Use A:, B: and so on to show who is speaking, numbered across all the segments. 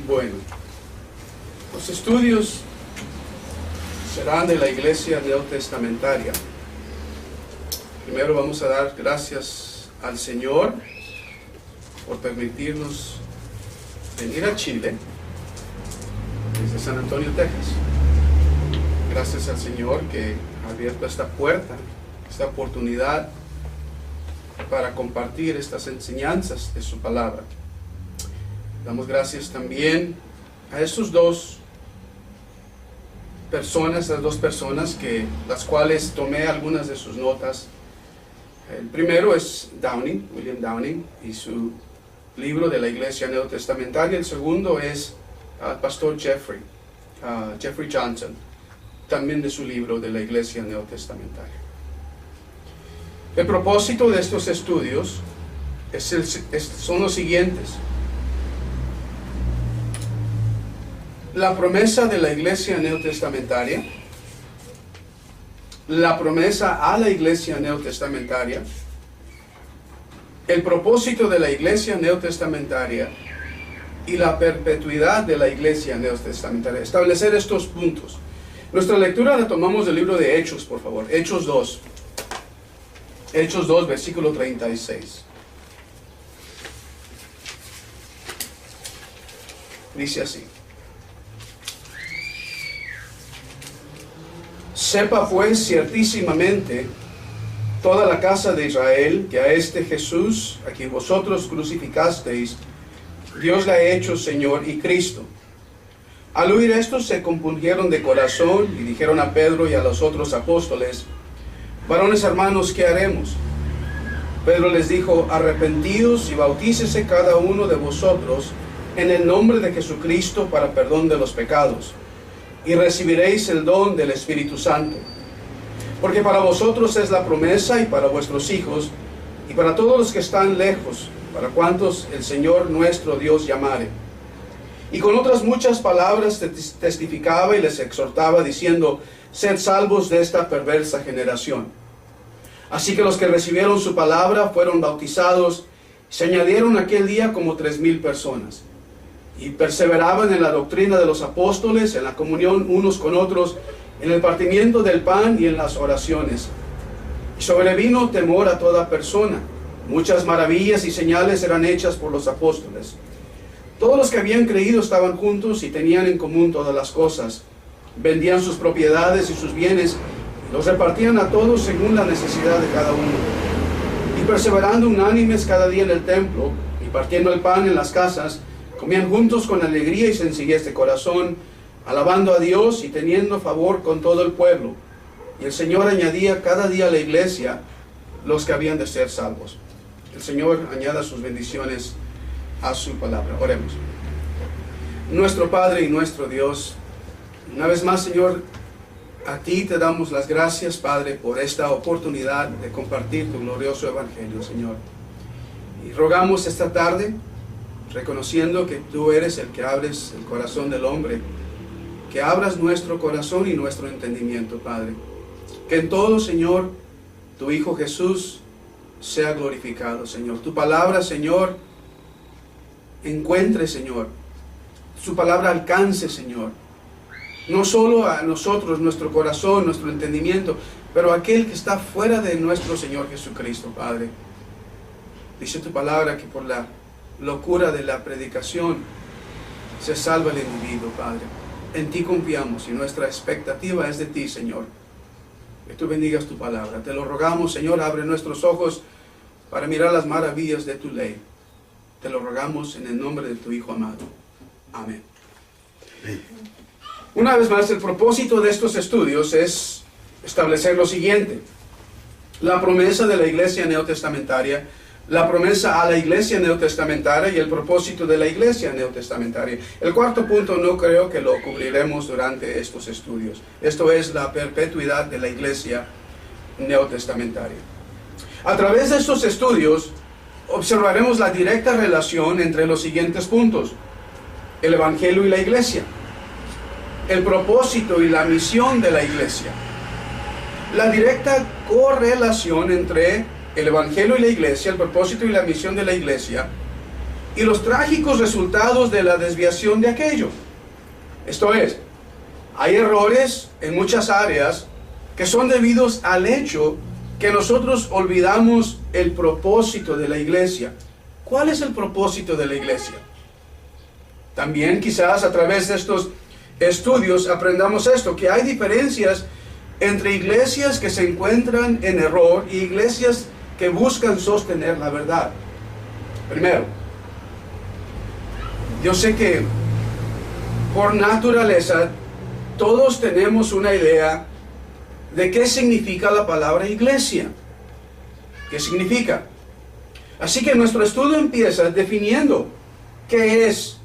A: Bueno, los estudios serán de la iglesia neotestamentaria. Primero vamos a dar gracias al Señor por permitirnos venir a Chile desde San Antonio, Texas. Gracias al Señor que ha abierto esta puerta, esta oportunidad para compartir estas enseñanzas de su palabra. Damos gracias también a esas dos personas, las cuales tomé algunas de sus notas. El primero es Downing, William Downing, y su libro de la Iglesia Neotestamentaria. El segundo es el pastor Jeffrey Johnson, también de su libro de la Iglesia Neotestamentaria. El propósito de estos estudios son los siguientes. La promesa de la Iglesia Neotestamentaria, la promesa a la Iglesia Neotestamentaria, el propósito de la Iglesia Neotestamentaria y la perpetuidad de la Iglesia Neotestamentaria. Establecer estos puntos. Nuestra lectura la tomamos del libro de Hechos, por favor. Hechos 2. Hechos 2, versículo 36. Dice así: sepa pues ciertísimamente toda la casa de Israel que a este Jesús, a quien vosotros crucificasteis, Dios le ha hecho Señor y Cristo. Al oír esto se compungieron de corazón y dijeron a Pedro y a los otros apóstoles: varones hermanos, ¿qué haremos? Pedro les dijo: arrepentidos y bautícese cada uno de vosotros en el nombre de Jesucristo para perdón de los pecados, y recibiréis el don del Espíritu Santo. Porque para vosotros es la promesa, y para vuestros hijos, y para todos los que están lejos, para cuantos el Señor nuestro Dios llamare. Y con otras muchas palabras testificaba y les exhortaba, diciendo: sed salvos de esta perversa generación. Así que los que recibieron su palabra fueron bautizados, se añadieron aquel día como 3,000 personas. Y perseveraban en la doctrina de los apóstoles, en la comunión unos con otros, en el partimiento del pan y en las oraciones. Y sobrevino temor a toda persona. Muchas maravillas y señales eran hechas por los apóstoles. Todos los que habían creído estaban juntos y tenían en común todas las cosas. Vendían sus propiedades y sus bienes, y los repartían a todos según la necesidad de cada uno. Y perseverando unánimes cada día en el templo, y partiendo el pan en las casas, comían juntos con alegría y sencillez de corazón, alabando a Dios y teniendo favor con todo el pueblo. Y el Señor añadía cada día a la iglesia los que habían de ser salvos. El Señor añada sus bendiciones a su palabra. Oremos. Nuestro Padre y nuestro Dios, una vez más, Señor, a ti te damos las gracias, Padre, por esta oportunidad de compartir tu glorioso evangelio, Señor. Y rogamos esta tarde, reconociendo que tú eres el que abres el corazón del hombre, que abras nuestro corazón y nuestro entendimiento, Padre. Que en todo, Señor, tu Hijo Jesús sea glorificado, Señor. Tu palabra, Señor, encuentre, Señor. Su palabra alcance, Señor. No solo a nosotros, nuestro corazón, nuestro entendimiento, pero a aquel que está fuera de nuestro Señor Jesucristo, Padre. Dice tu palabra que por la locura de la predicación se salva el individuo, Padre. En ti confiamos y nuestra expectativa es de ti, Señor. Que tú bendigas tu palabra. Te lo rogamos, Señor, abre nuestros ojos para mirar las maravillas de tu ley. Te lo rogamos en el nombre de tu Hijo amado. Amén. Una vez más, el propósito de estos estudios es establecer lo siguiente: la promesa de la Iglesia Neotestamentaria, la promesa a la Iglesia Neotestamentaria y el propósito de la Iglesia Neotestamentaria. El cuarto punto no creo que lo cubriremos durante estos estudios. Esto es la perpetuidad de la Iglesia Neotestamentaria. A través de estos estudios observaremos la directa relación entre los siguientes puntos: el Evangelio y la Iglesia, el propósito y la misión de la Iglesia, la directa correlación entre el Evangelio y la Iglesia, el propósito y la misión de la Iglesia, y los trágicos resultados de la desviación de aquello. Esto es, hay errores en muchas áreas que son debidos al hecho que nosotros olvidamos el propósito de la iglesia. ¿Cuál es el propósito de la iglesia? También quizás a través de estos estudios aprendamos esto, que hay diferencias entre iglesias que se encuentran en error y iglesias que buscan sostener la verdad. Primero, yo sé que por naturaleza todos tenemos una idea de qué significa la palabra iglesia. ¿Qué significa? Así que nuestro estudio empieza definiendo qué es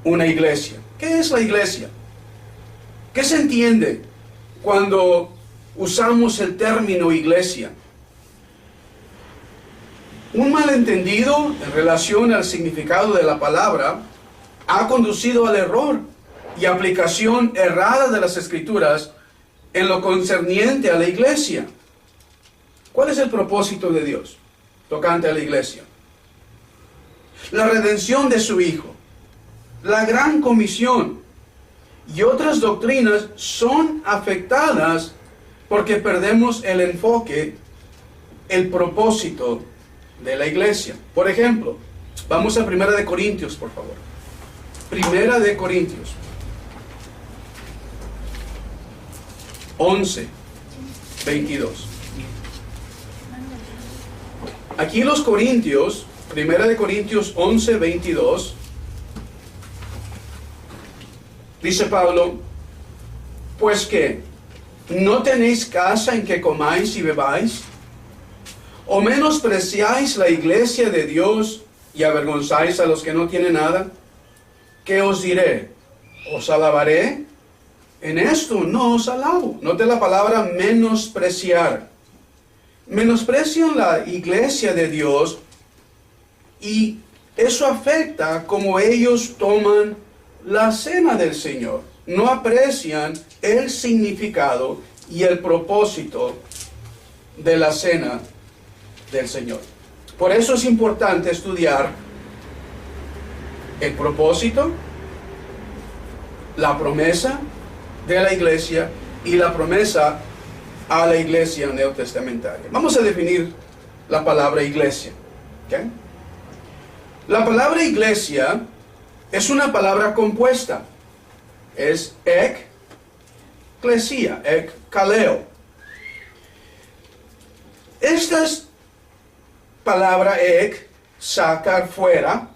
A: una iglesia. ¿Qué es la iglesia? ¿Qué se entiende cuando usamos el término iglesia? Un malentendido en relación al significado de la palabra ha conducido al error y aplicación errada de las Escrituras en lo concerniente a la iglesia. ¿Cuál es el propósito de Dios tocante a la iglesia? La redención de su Hijo, la gran comisión y otras doctrinas son afectadas porque perdemos el enfoque, el propósito de la iglesia. Por ejemplo, vamos a 1 de Corintios, por favor. 1 de Corintios 11, 22. Aquí los Corintios, 1 de Corintios 11, 22, dice Pablo, pues que, ¿no tenéis casa en que comáis y bebáis? ¿O menospreciáis la iglesia de Dios y avergonzáis a los que no tienen nada? ¿Qué os diré? ¿Os alabaré? En esto no os alabo. Note la palabra menospreciar. Menosprecian la iglesia de Dios y eso afecta como ellos toman la cena del Señor. No aprecian el significado y el propósito de la cena del Señor. Por eso es importante estudiar el propósito, la promesa de la iglesia y la promesa a la iglesia neotestamentaria. Vamos a definir la palabra iglesia. ¿Okay? La palabra iglesia es una palabra compuesta. Es ekklesia, ekkaleo. Esta palabra ek, sacar fuera,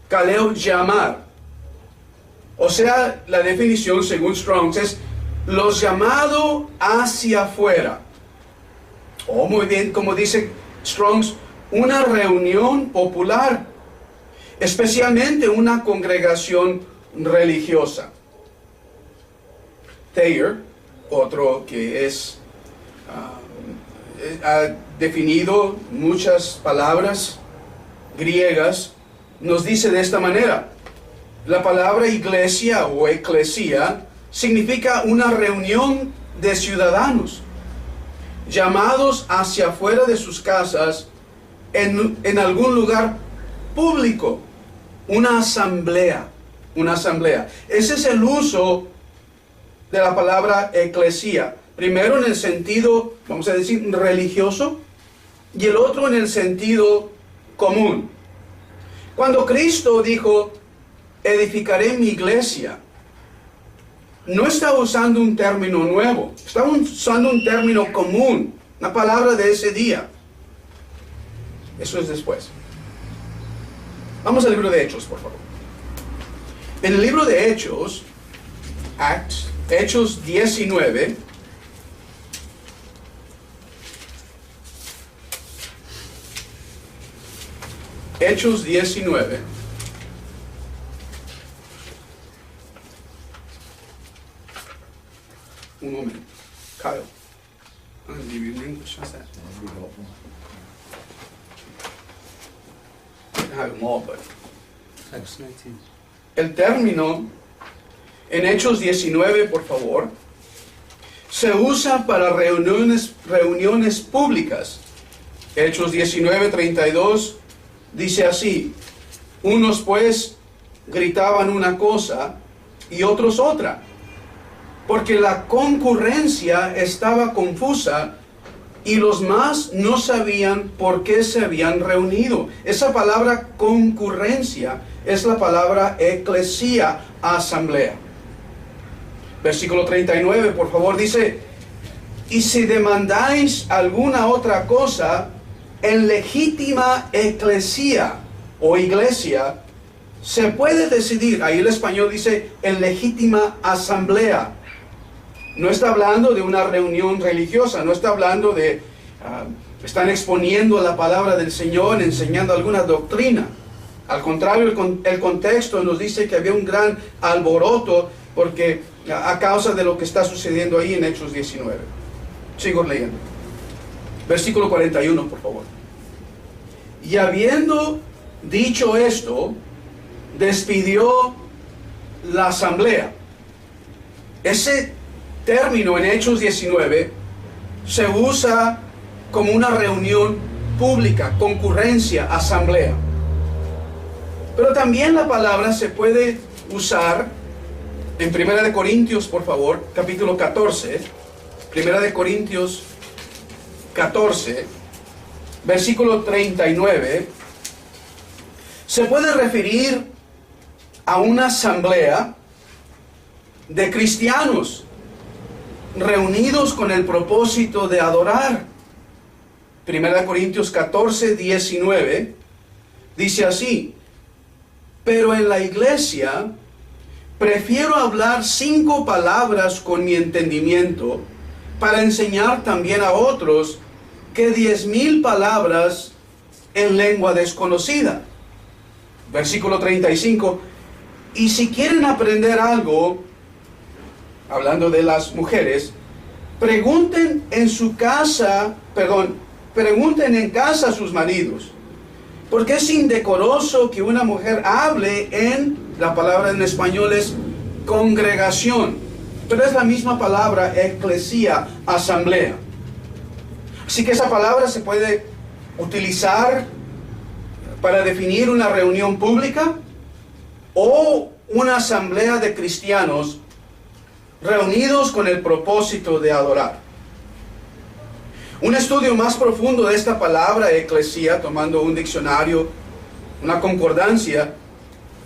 A: kaleo, llamar. O sea, la definición según Strong's es los llamados hacia afuera. O muy bien, como dice Strong's, una reunión popular, especialmente una congregación religiosa. Thayer, otro que ha definido muchas palabras griegas, nos dice de esta manera: la palabra iglesia o eclesia significa una reunión de ciudadanos llamados hacia afuera de sus casas en algún lugar público, una asamblea. Ese es el uso de la palabra eclesia. Primero en el sentido, vamos a decir, religioso, y el otro en el sentido común. Cuando Cristo dijo, edificaré mi iglesia, no está usando un término nuevo, está usando un término común, una palabra de ese día. Eso es después. Vamos al libro de Hechos, por favor. En el libro de Hechos, Hechos 19, Hechos 19, un momento, Kyle, I'm going to give you an English, how's that? I have them all, but
B: Acts 19.
A: el término en Hechos 19, por favor, se usa para reuniones públicas. Hechos 19:32 dice así: Unos pues gritaban una cosa y otros otra, porque la concurrencia estaba confusa y los más no sabían por qué se habían reunido. Esa palabra concurrencia es la palabra eclesía, asamblea. Versículo 39, por favor, dice: y si demandáis alguna otra cosa, en legítima eclesía o iglesia, se puede decidir. Ahí el español dice en legítima asamblea. No está hablando de una reunión religiosa, no está hablando de, están exponiendo la palabra del Señor, enseñando alguna doctrina. Al contrario, el contexto nos dice que había un gran alboroto porque a causa de lo que está sucediendo ahí en Hechos 19. Sigo leyendo. Versículo 41, por favor. Y habiendo dicho esto, despidió la asamblea. Ese término en Hechos 19 se usa como una reunión pública, concurrencia, asamblea. Pero también la palabra se puede usar en 1 Corintios, por favor, capítulo 14. 1 Corintios 14, versículo 39. Se puede referir a una asamblea de cristianos reunidos con el propósito de adorar. 1 Corintios 14, 19 dice así: pero en la iglesia prefiero hablar 5 palabras con mi entendimiento para enseñar también a otros que 10,000 palabras en lengua desconocida. Versículo 35. Y si quieren aprender algo, hablando de las mujeres, pregunten en casa a sus maridos, porque es indecoroso que una mujer hable en, la palabra en español es congregación, pero es la misma palabra eclesía, asamblea. Así que esa palabra se puede utilizar para definir una reunión pública o una asamblea de cristianos reunidos con el propósito de adorar. Un estudio más profundo de esta palabra eclesía, tomando un diccionario, una concordancia,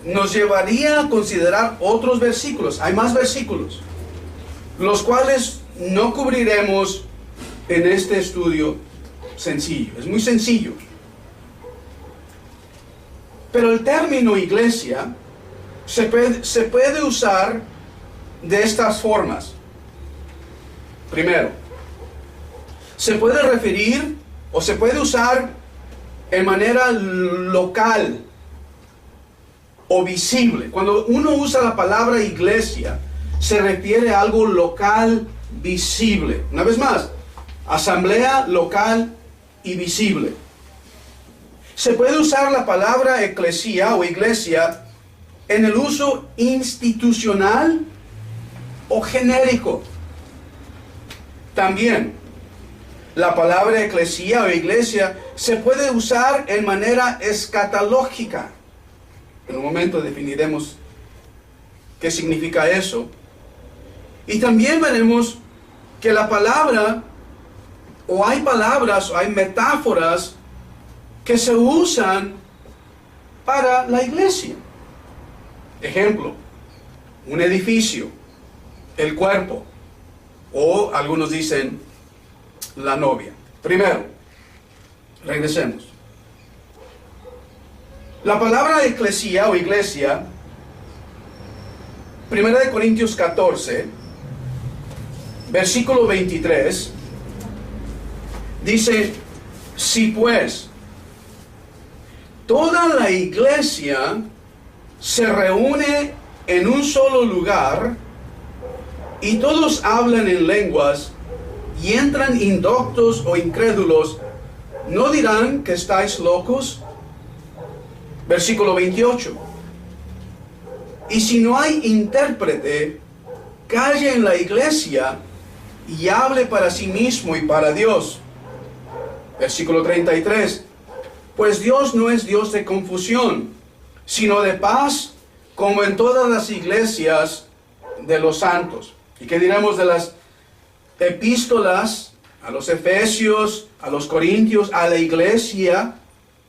A: nos llevaría a considerar otros versículos. Hay más versículos, los cuales no cubriremos en este estudio sencillo. Es muy sencillo. Pero el término iglesia se puede usar de estas formas. Primero, se puede referir o se puede usar en manera local o visible. Cuando uno usa la palabra iglesia, se refiere a algo local, visible. Una vez más, asamblea local y visible. Se puede usar la palabra eclesía o iglesia en el uso institucional o genérico. También, la palabra eclesía o iglesia se puede usar en manera escatológica. En un momento definiremos qué significa eso. Y también veremos que la palabra, o hay palabras, o hay metáforas que se usan para la iglesia. Ejemplo, un edificio, el cuerpo, o algunos dicen la novia. Primero, regresemos. La palabra eclesía o iglesia, 1 Corintios 14, versículo 23, dice: si pues toda la iglesia se reúne en un solo lugar y todos hablan en lenguas y entran indoctos o incrédulos, ¿no dirán que estáis locos? Versículo 28. Y si no hay intérprete, calle en la iglesia y hable para sí mismo y para Dios. Versículo 33. Pues Dios no es Dios de confusión, sino de paz, como en todas las iglesias de los santos. ¿Y qué diremos de las epístolas a los Efesios, a los Corintios, a la iglesia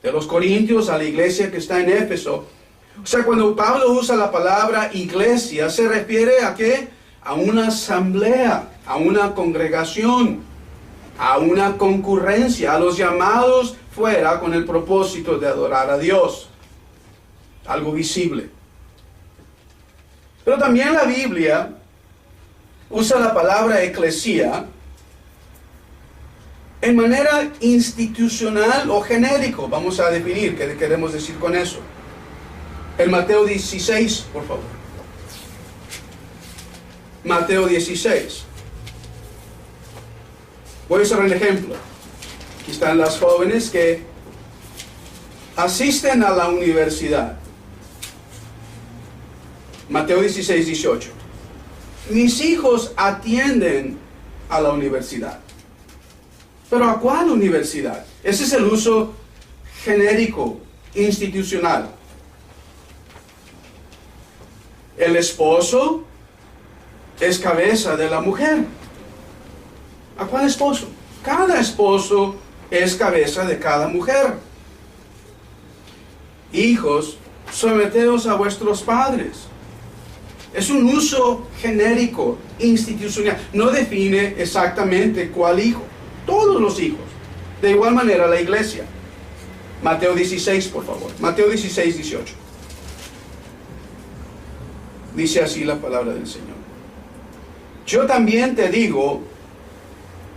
A: de los Corintios, a la iglesia que está en Éfeso? O sea, cuando Pablo usa la palabra iglesia, ¿se refiere a qué? A una asamblea, a una congregación, a una concurrencia, a los llamados fuera con el propósito de adorar a Dios. Algo visible. Pero también la Biblia usa la palabra eclesía en manera institucional o genérico. Vamos a definir qué queremos decir con eso. En Mateo 16, por favor. Mateo 16. Voy a usar un ejemplo. Aquí están las jóvenes que asisten a la universidad. Mateo 16, 18. Mis hijos atienden a la universidad. ¿Pero a cuál universidad? Ese es el uso genérico, institucional. El esposo es cabeza de la mujer. ¿A cuál esposo? Cada esposo es cabeza de cada mujer. Hijos, someteos a vuestros padres. Es un uso genérico, institucional. No define exactamente cuál hijo. Todos los hijos. De igual manera la iglesia. Mateo 16, por favor. Mateo 16, 18. Dice así la palabra del Señor. Yo también te digo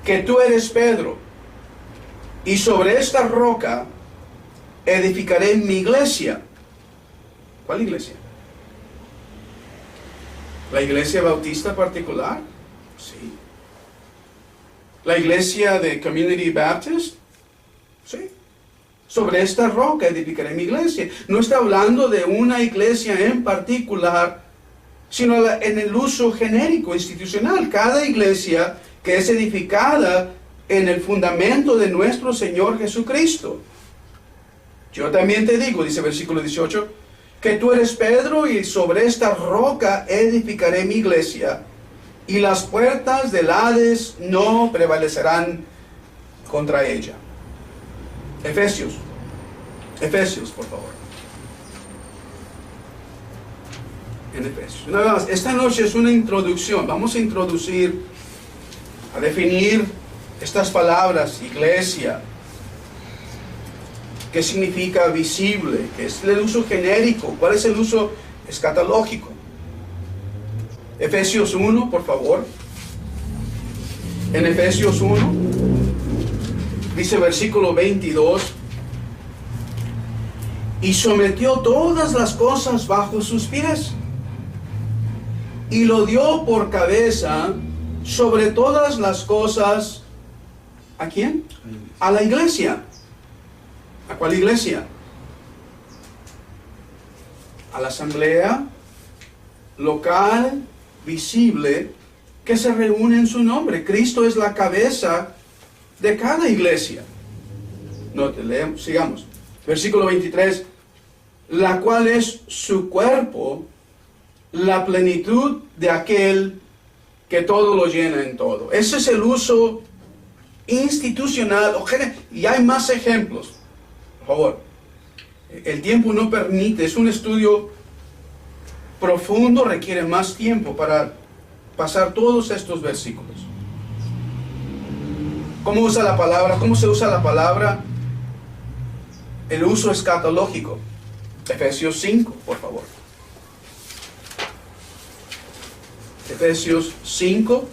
A: que tú eres Pedro, y sobre esta roca edificaré mi iglesia. ¿Cuál iglesia? ¿La iglesia bautista particular? Sí. ¿La iglesia de Community Baptist? Sí. Sobre esta roca edificaré mi iglesia. No está hablando de una iglesia en particular, sino en el uso genérico, institucional. Cada iglesia que es edificada en el fundamento de nuestro Señor Jesucristo. Yo también te digo, dice versículo 18, que tú eres Pedro, y sobre esta roca edificaré mi iglesia, y las puertas del Hades no prevalecerán contra ella. Efesios, por favor. En Efesios. Una vez más, esta noche es una introducción. Vamos a introducir, a definir estas palabras: iglesia, qué significa visible, qué es el uso genérico, cuál es el uso escatológico. Efesios 1, por favor. En Efesios 1, dice versículo 22, y sometió todas las cosas bajo sus pies, y lo dio por cabeza sobre todas las cosas. ¿A quién? A la iglesia. ¿A cuál iglesia? A la asamblea local, visible, que se reúne en su nombre. Cristo es la cabeza de cada iglesia. Note, leemos, sigamos. Versículo 23, la cual es su cuerpo, la plenitud de aquel que todo lo llena en todo. Ese es el uso institucional, y hay más ejemplos. Por favor, el tiempo no permite, es un estudio profundo, requiere más tiempo para pasar todos estos versículos. ¿Cómo usa la palabra? ¿Cómo se usa la palabra? El uso escatológico. Efesios 5, por favor. Efesios 5,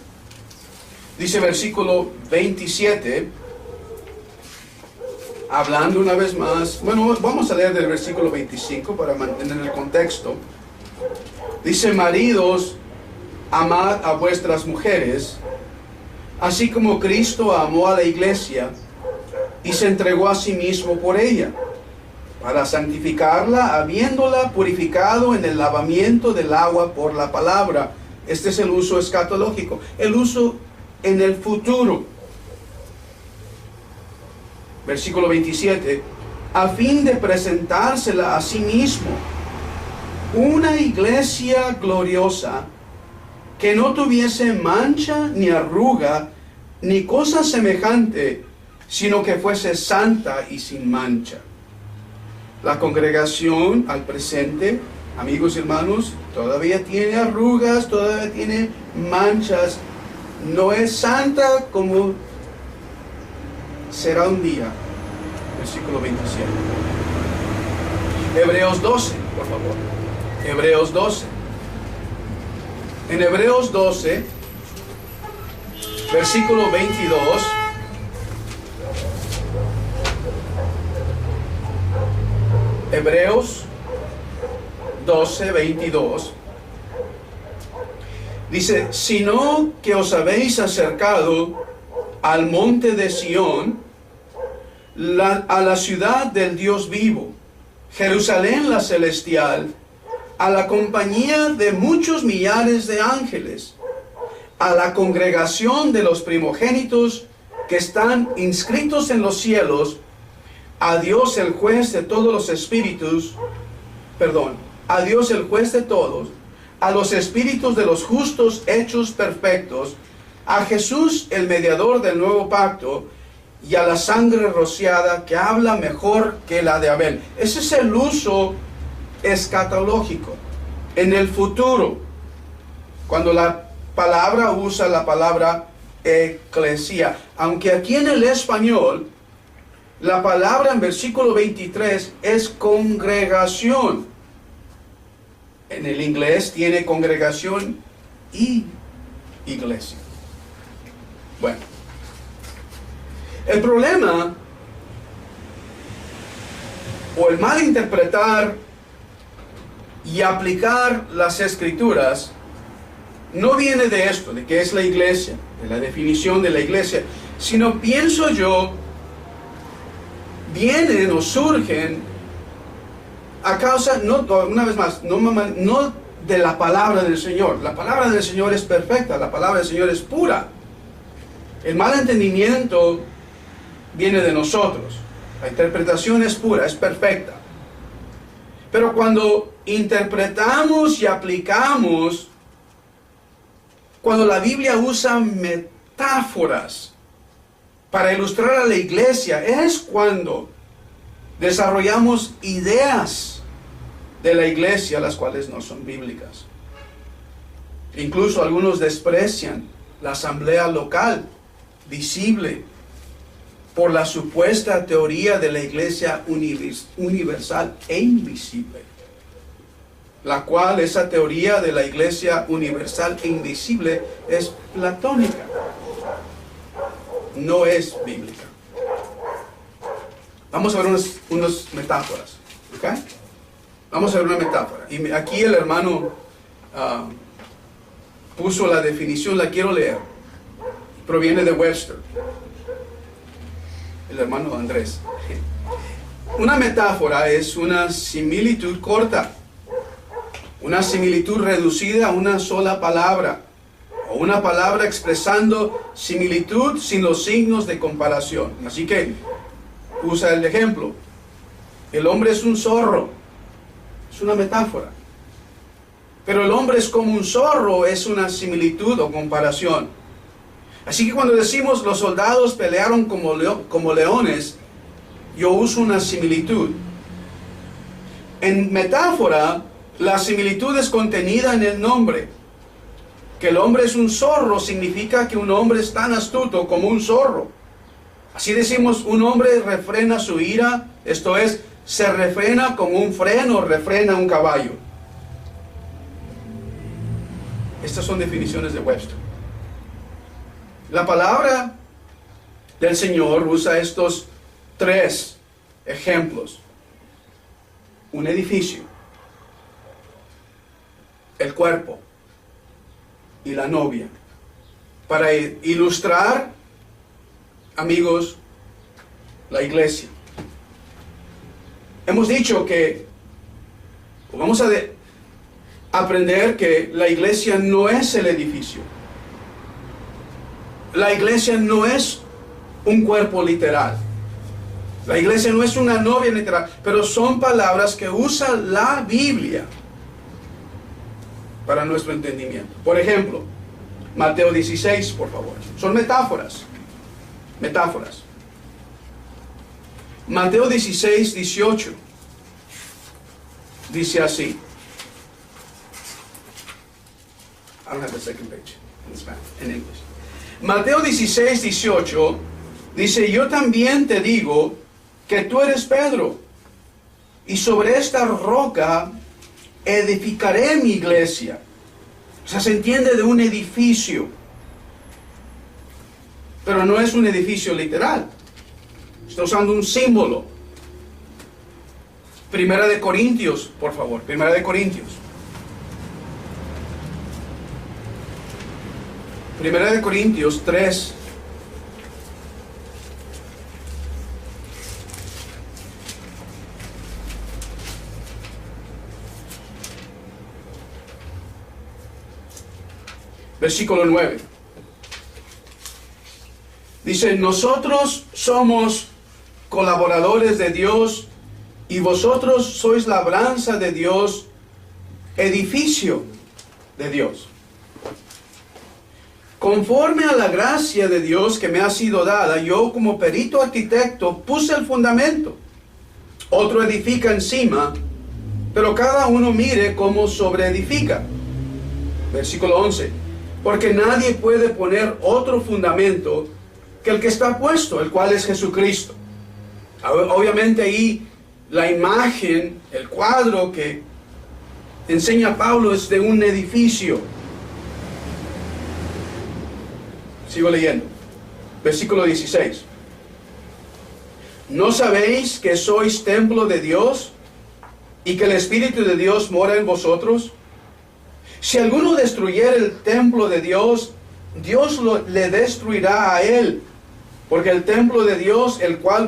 A: dice versículo 27, hablando una vez más. Bueno, vamos a leer del versículo 25 para mantener el contexto. Dice: maridos, amad a vuestras mujeres, así como Cristo amó a la iglesia y se entregó a sí mismo por ella, para santificarla, habiéndola purificado en el lavamiento del agua por la palabra. Este es el uso escatológico, el uso en el futuro. Versículo 27, a fin de presentársela a sí mismo una iglesia gloriosa que no tuviese mancha ni arruga ni cosa semejante, sino que fuese santa y sin mancha. La congregación al presente, amigos y hermanos, todavía tiene arrugas, todavía tiene manchas, no es santa como será un día. Versículo 27. Hebreos 12, por favor. Hebreos 12. En Hebreos 12, versículo 22. Hebreos 12, 22. Dice, sino que os habéis acercado al monte de Sión, a la ciudad del Dios vivo, Jerusalén la celestial, a la compañía de muchos millares de ángeles, a la congregación de los primogénitos que están inscritos en los cielos, a Dios el juez de todos los espíritus, a Dios el juez de todos, a los espíritus de los justos hechos perfectos, a Jesús el mediador del nuevo pacto, y a la sangre rociada que habla mejor que la de Abel. Ese es el uso escatológico. En el futuro, cuando la palabra usa la palabra eclesia, aunque aquí en el español la palabra en versículo 23 es congregación. En el inglés tiene congregación y iglesia. Bueno, el problema o el mal interpretar y aplicar las escrituras no viene de esto, de qué es la iglesia, de la definición de la iglesia, sino pienso yo, vienen o surgen a causa, no, una vez más, no de la palabra del Señor. La palabra del Señor es perfecta, la palabra del Señor es pura. El mal entendimiento viene de nosotros. La interpretación es pura, es perfecta. Pero cuando interpretamos y aplicamos, cuando la Biblia usa metáforas para ilustrar a la iglesia, es cuando desarrollamos ideas de la iglesia, las cuales no son bíblicas. Incluso algunos desprecian la asamblea local, visible, por la supuesta teoría de la iglesia universal e invisible, la cual esa teoría de la iglesia universal e invisible es platónica, no es bíblica. Vamos a ver unas metáforas, ¿ok? Vamos a ver una metáfora. Y aquí el hermano puso la definición, la quiero leer. Proviene de Webster. El hermano Andrés. Una metáfora es una similitud corta, una similitud reducida a una sola palabra, o una palabra expresando similitud sin los signos de comparación. Así que usa el ejemplo. El hombre es un zorro. Es una metáfora. Pero el hombre es como un zorro, es una similitud o comparación. Así que cuando decimos los soldados pelearon como leones, yo uso una similitud. En metáfora, la similitud es contenida en el nombre. Que el hombre es un zorro significa que un hombre es tan astuto como un zorro. Así decimos, un hombre refrena su ira, esto es, se refrena como un freno refrena un caballo. Estas son definiciones de Webster. La palabra del Señor usa estos tres ejemplos. Un edificio, el cuerpo y la novia, para ilustrar, amigos, la iglesia. Hemos dicho que, vamos a aprender que la iglesia no es el edificio. La iglesia no es un cuerpo literal. La iglesia no es una novia literal, pero son palabras que usa la Biblia para nuestro entendimiento. Por ejemplo, Mateo 16, por favor. Son metáforas. Metáforas. Mateo 16, 18. Dice así. I don't have the second page in Spanish, in English. Mateo 16, 18 dice: yo también te digo que tú eres Pedro, y sobre esta roca edificaré mi iglesia. O sea, se entiende de un edificio, pero no es un edificio literal. Está usando un símbolo. Primera de Corintios, por favor. Primera de Corintios. Primera de Corintios 3. Versículo 9. Dice: nosotros somos colaboradores de Dios y vosotros sois labranza de Dios, edificio de Dios. Conforme a la gracia de Dios que me ha sido dada, yo como perito arquitecto puse el fundamento. Otro edifica encima, pero cada uno mire cómo sobreedifica. Versículo 11. Porque nadie puede poner otro fundamento que el que está puesto, el cual es Jesucristo. Obviamente ahí la imagen, el cuadro que enseña Pablo es de un edificio. Sigo leyendo. Versículo 16. ¿No sabéis que sois templo de Dios y que el Espíritu de Dios mora en vosotros? Si alguno destruyera el templo de Dios, Dios le destruirá a él, porque el templo de Dios, el cual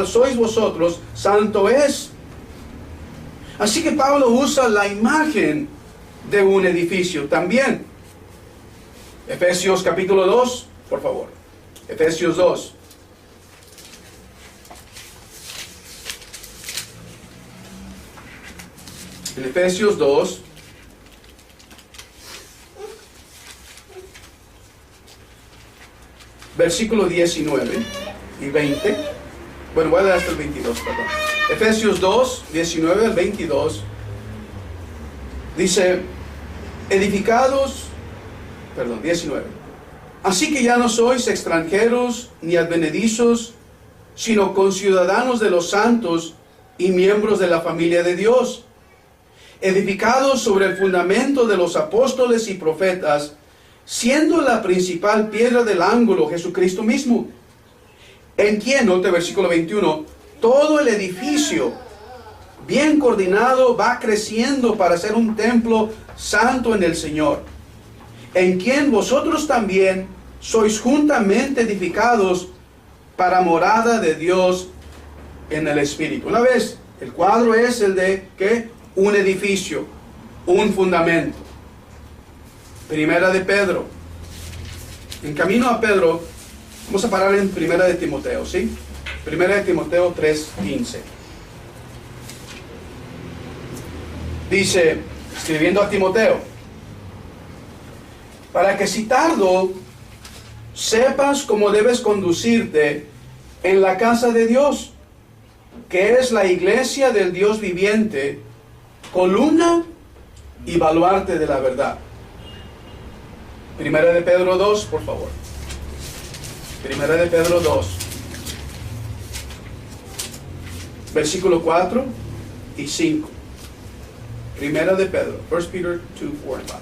A: sois vosotros, santo es. Así que Pablo usa la imagen de un edificio también. Efesios capítulo 2, por favor. Efesios 2. En Efesios 2, versículo 19 y 20. Bueno, voy a leer hasta el 22, perdón. Efesios 2, 19 al 22. Dice: 19. Así que ya no sois extranjeros ni advenedizos, sino conciudadanos de los santos y miembros de la familia de Dios, edificados sobre el fundamento de los apóstoles y profetas, siendo la principal piedra del ángulo Jesucristo mismo, en quien, note versículo 21, todo el edificio bien coordinado va creciendo para ser un templo santo en el Señor, en quien vosotros también sois juntamente edificados para morada de Dios en el Espíritu. Una vez, el cuadro es el de ¿qué? Un edificio, un fundamento. Primera de Pedro. En camino a Pedro, vamos a parar en Primera de Timoteo, ¿sí? Primera de Timoteo 3:15. Dice, escribiendo a Timoteo: para que si tardo, sepas cómo debes conducirte en la casa de Dios, que es la iglesia del Dios viviente, columna y baluarte de la verdad. Primera de Pedro 2, por favor. Primera de Pedro 2, versículo 4 y 5. Primera de Pedro, 1 Peter 2, 4 and 5.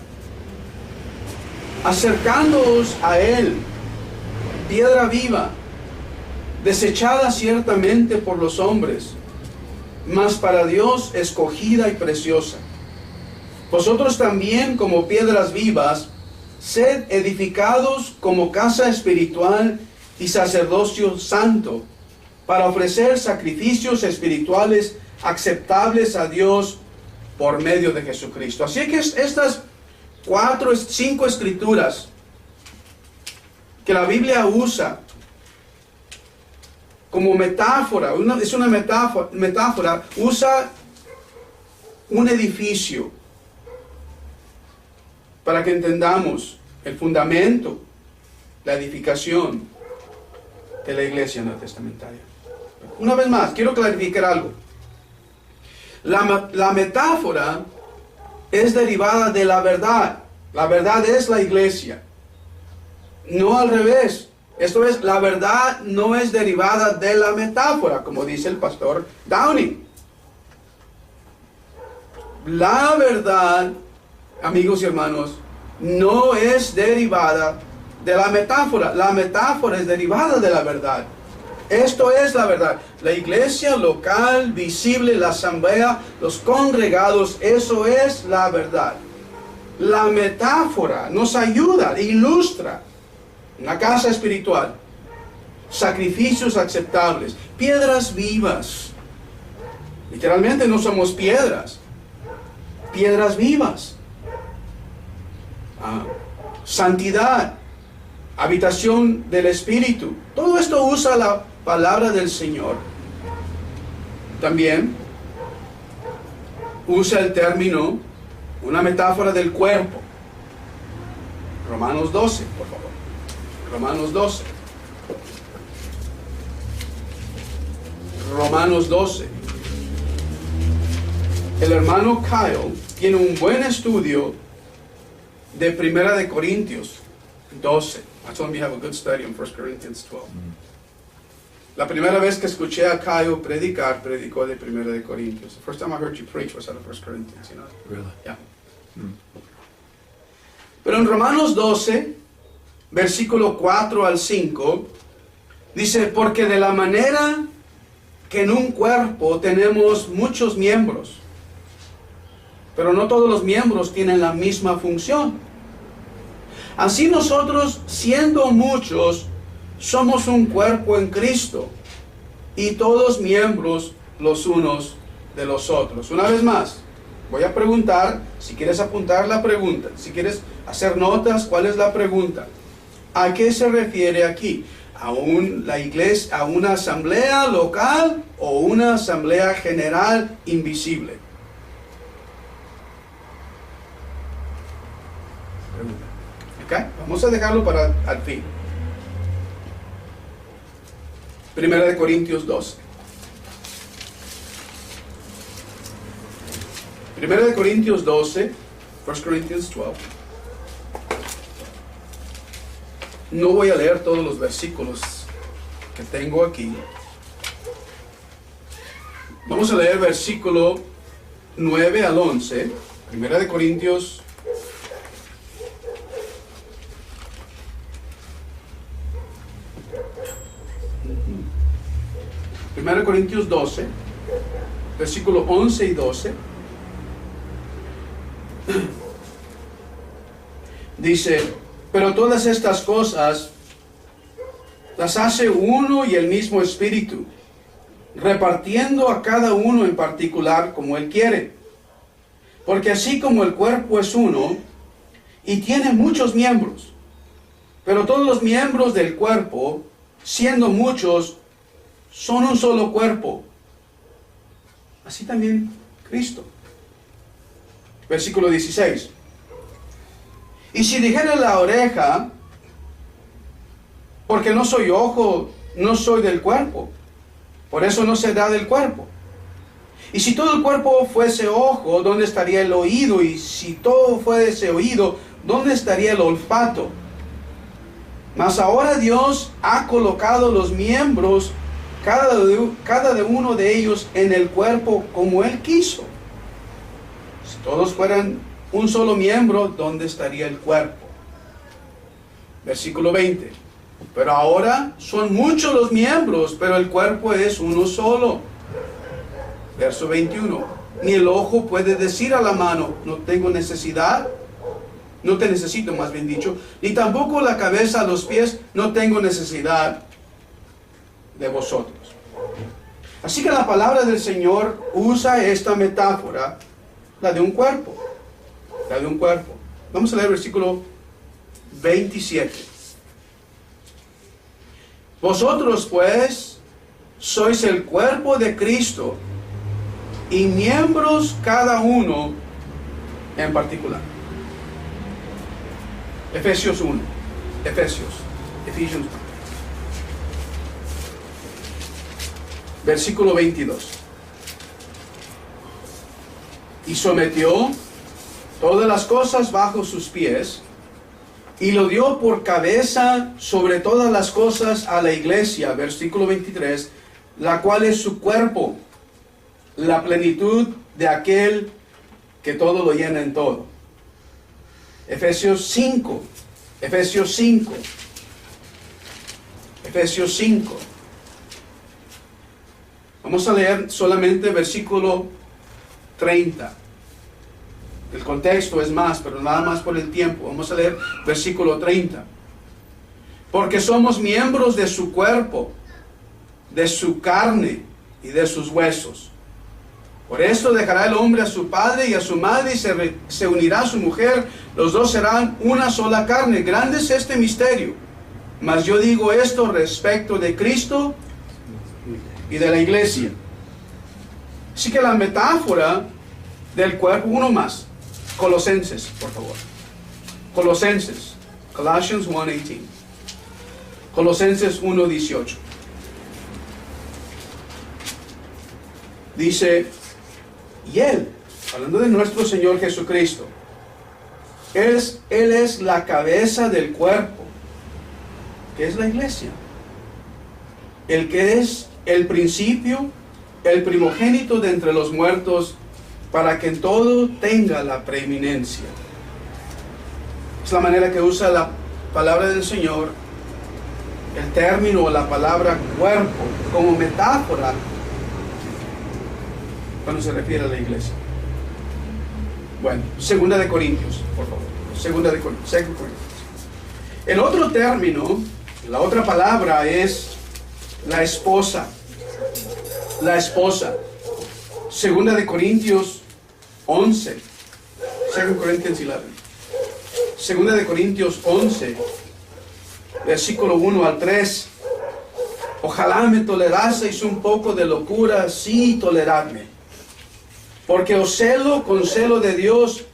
A: Acercándoos a él, piedra viva, desechada ciertamente por los hombres, mas para Dios escogida y preciosa. Vosotros también, como piedras vivas, sed edificados como casa espiritual y sacerdocio santo, para ofrecer sacrificios espirituales aceptables a Dios por medio de Jesucristo. Así que estas 5 escrituras que la Biblia usa como metáfora, es una metáfora, usa un edificio para que entendamos el fundamento, la edificación de la iglesia neotestamentaria. Una vez más, quiero clarificar algo. La metáfora es derivada de la verdad. La verdad es la iglesia. No al revés. Esto es, la verdad no es derivada de la metáfora, como dice el pastor Downey. La verdad, amigos y hermanos, no es derivada de la metáfora. La metáfora es derivada de la verdad. Esto es la verdad. La iglesia local, visible, la asamblea, los congregados, eso es la verdad. La metáfora nos ayuda, ilustra una casa espiritual, sacrificios aceptables, piedras vivas. Literalmente no somos piedras, piedras vivas. Santidad, habitación del Espíritu. Todo esto usa la palabra del Señor. También usa el término, una metáfora del cuerpo. Romanos 12, por favor. Romanos 12. Romanos 12. El hermano Kyle tiene un buen estudio de Primera de Corintios 12. I told him you have a good study on 1 Corinthians 12. La primera vez que escuché a Kyle predicar, predicó de Primera de Corintios. The first time I heard you preach was out of 1 Corinthians, you know?
B: Really?
A: Yeah. Pero en Romanos 12, versículo 4 al 5, dice, porque de la manera que en un cuerpo tenemos muchos miembros, pero no todos los miembros tienen la misma función. Así nosotros, siendo muchos, somos un cuerpo en Cristo, y todos miembros los unos de los otros. Una vez más, voy a preguntar, si quieres apuntar la pregunta, si quieres hacer notas, ¿cuál es la pregunta? ¿A qué se refiere aquí? ¿A la iglesia, a una asamblea local o una asamblea general invisible? Okay, vamos a dejarlo para al fin. Primera de Corintios 12. Primera de Corintios 12, 1 Corinthians 12. No voy a leer todos los versículos que tengo aquí. Vamos a leer versículo 9 al 11. Primera de Corintios 1 Corintios 12, versículo 11 y 12, dice, pero todas estas cosas las hace uno y el mismo Espíritu, repartiendo a cada uno en particular como Él quiere. Porque así como el cuerpo es uno y tiene muchos miembros, pero todos los miembros del cuerpo, siendo muchos, son un solo cuerpo. Así también Cristo. Versículo 16. Y si dijera la oreja, porque no soy ojo, no soy del cuerpo, por eso no será del cuerpo. Y si todo el cuerpo fuese ojo, ¿dónde estaría el oído? Y si todo fuese oído, ¿dónde estaría el olfato? Mas ahora Dios ha colocado los miembros, cada de uno de ellos, en el cuerpo como Él quiso. Si todos fueran un solo miembro, ¿dónde estaría el cuerpo? Versículo 20. Pero ahora son muchos los miembros, pero el cuerpo es uno solo. Verso 21. Ni el ojo puede decir a la mano, no tengo necesidad, no te necesito, más bien dicho, ni tampoco la cabeza a los pies, no tengo necesidad de vosotros. Así que la palabra del Señor usa esta metáfora, la de un cuerpo. La de un cuerpo. Vamos a leer el versículo 27. Vosotros pues sois el cuerpo de Cristo y miembros cada uno en particular. Efesios 1. Ephesians 1. Versículo 22. Y sometió todas las cosas bajo sus pies, y lo dio por cabeza sobre todas las cosas a la iglesia, versículo 23, la cual es su cuerpo, la plenitud de aquel que todo lo llena en todo. Efesios 5. Efesios 5. Efesios 5. Vamos a leer solamente versículo 30. El contexto es más, pero nada más por el tiempo. Vamos a leer versículo 30. Porque somos miembros de su cuerpo, de su carne y de sus huesos. Por esto dejará el hombre a su padre y a su madre y se unirá a su mujer. Los dos serán una sola carne. Grande es este misterio. Mas yo digo esto respecto de Cristo y de la iglesia. Así que la metáfora del cuerpo, uno más. Colosenses, por favor. Colosenses. Colossians 1:18. Colosenses 1:18. Dice, y Él, hablando de nuestro Señor Jesucristo, Él es la cabeza del cuerpo, que es la iglesia. El que es el principio, el primogénito de entre los muertos, para que en todo tenga la preeminencia. Es la manera que usa la palabra del Señor, el término o la palabra cuerpo, como metáfora, cuando se refiere a la iglesia. Bueno, 2 de Corintios, por favor. 2 de Corintios. El otro término, la otra palabra es la esposa. La esposa. 2 de Corintios 11. 2 Corinthians 11. 2 de Corintios 11, versículo 1 al 3. Ojalá me toleraseis un poco de locura, sí, toleradme. Porque os celo con celo de Dios,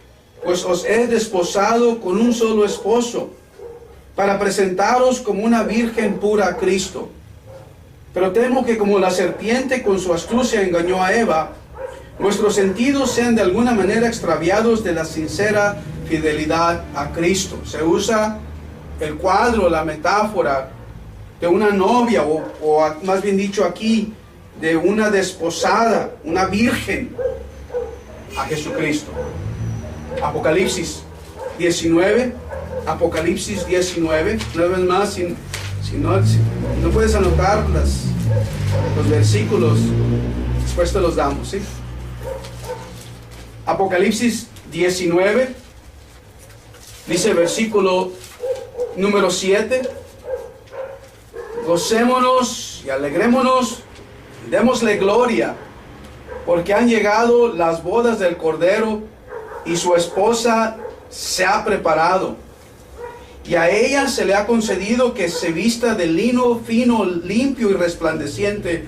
A: pues os he desposado con un solo esposo, para presentaros como una virgen pura a Cristo. Pero temo que como la serpiente con su astucia engañó a Eva, nuestros sentidos sean de alguna manera extraviados de la sincera fidelidad a Cristo. Se usa el cuadro, la metáfora de una novia, o más bien dicho aquí, de una desposada, una virgen a Jesucristo. Apocalipsis 19, Apocalipsis 19, una vez más, si no puedes anotar los versículos, después te los damos, ¿sí? Apocalipsis 19, dice versículo número 7, gocémonos y alegrémonos y démosle gloria, porque han llegado las bodas del Cordero y su esposa se ha preparado. Y a ella se le ha concedido que se vista de lino fino, limpio y resplandeciente,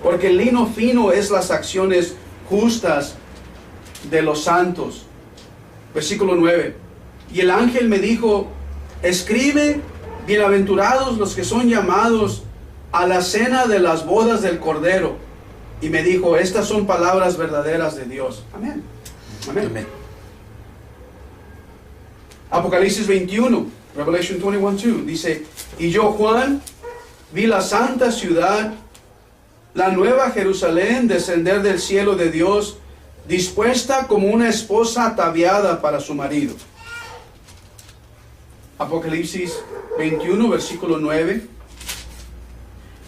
A: porque el lino fino es las acciones justas de los santos. Versículo 9. Y el ángel me dijo, escribe, bienaventurados los que son llamados a la cena de las bodas del Cordero. Y me dijo, estas son palabras verdaderas de Dios. Amén. Amén. Amén. Apocalipsis 21, Revelation 21:2, dice, y yo, Juan, vi la santa ciudad, la nueva Jerusalén, descender del cielo de Dios, dispuesta como una esposa ataviada para su marido. Apocalipsis 21, versículo 9.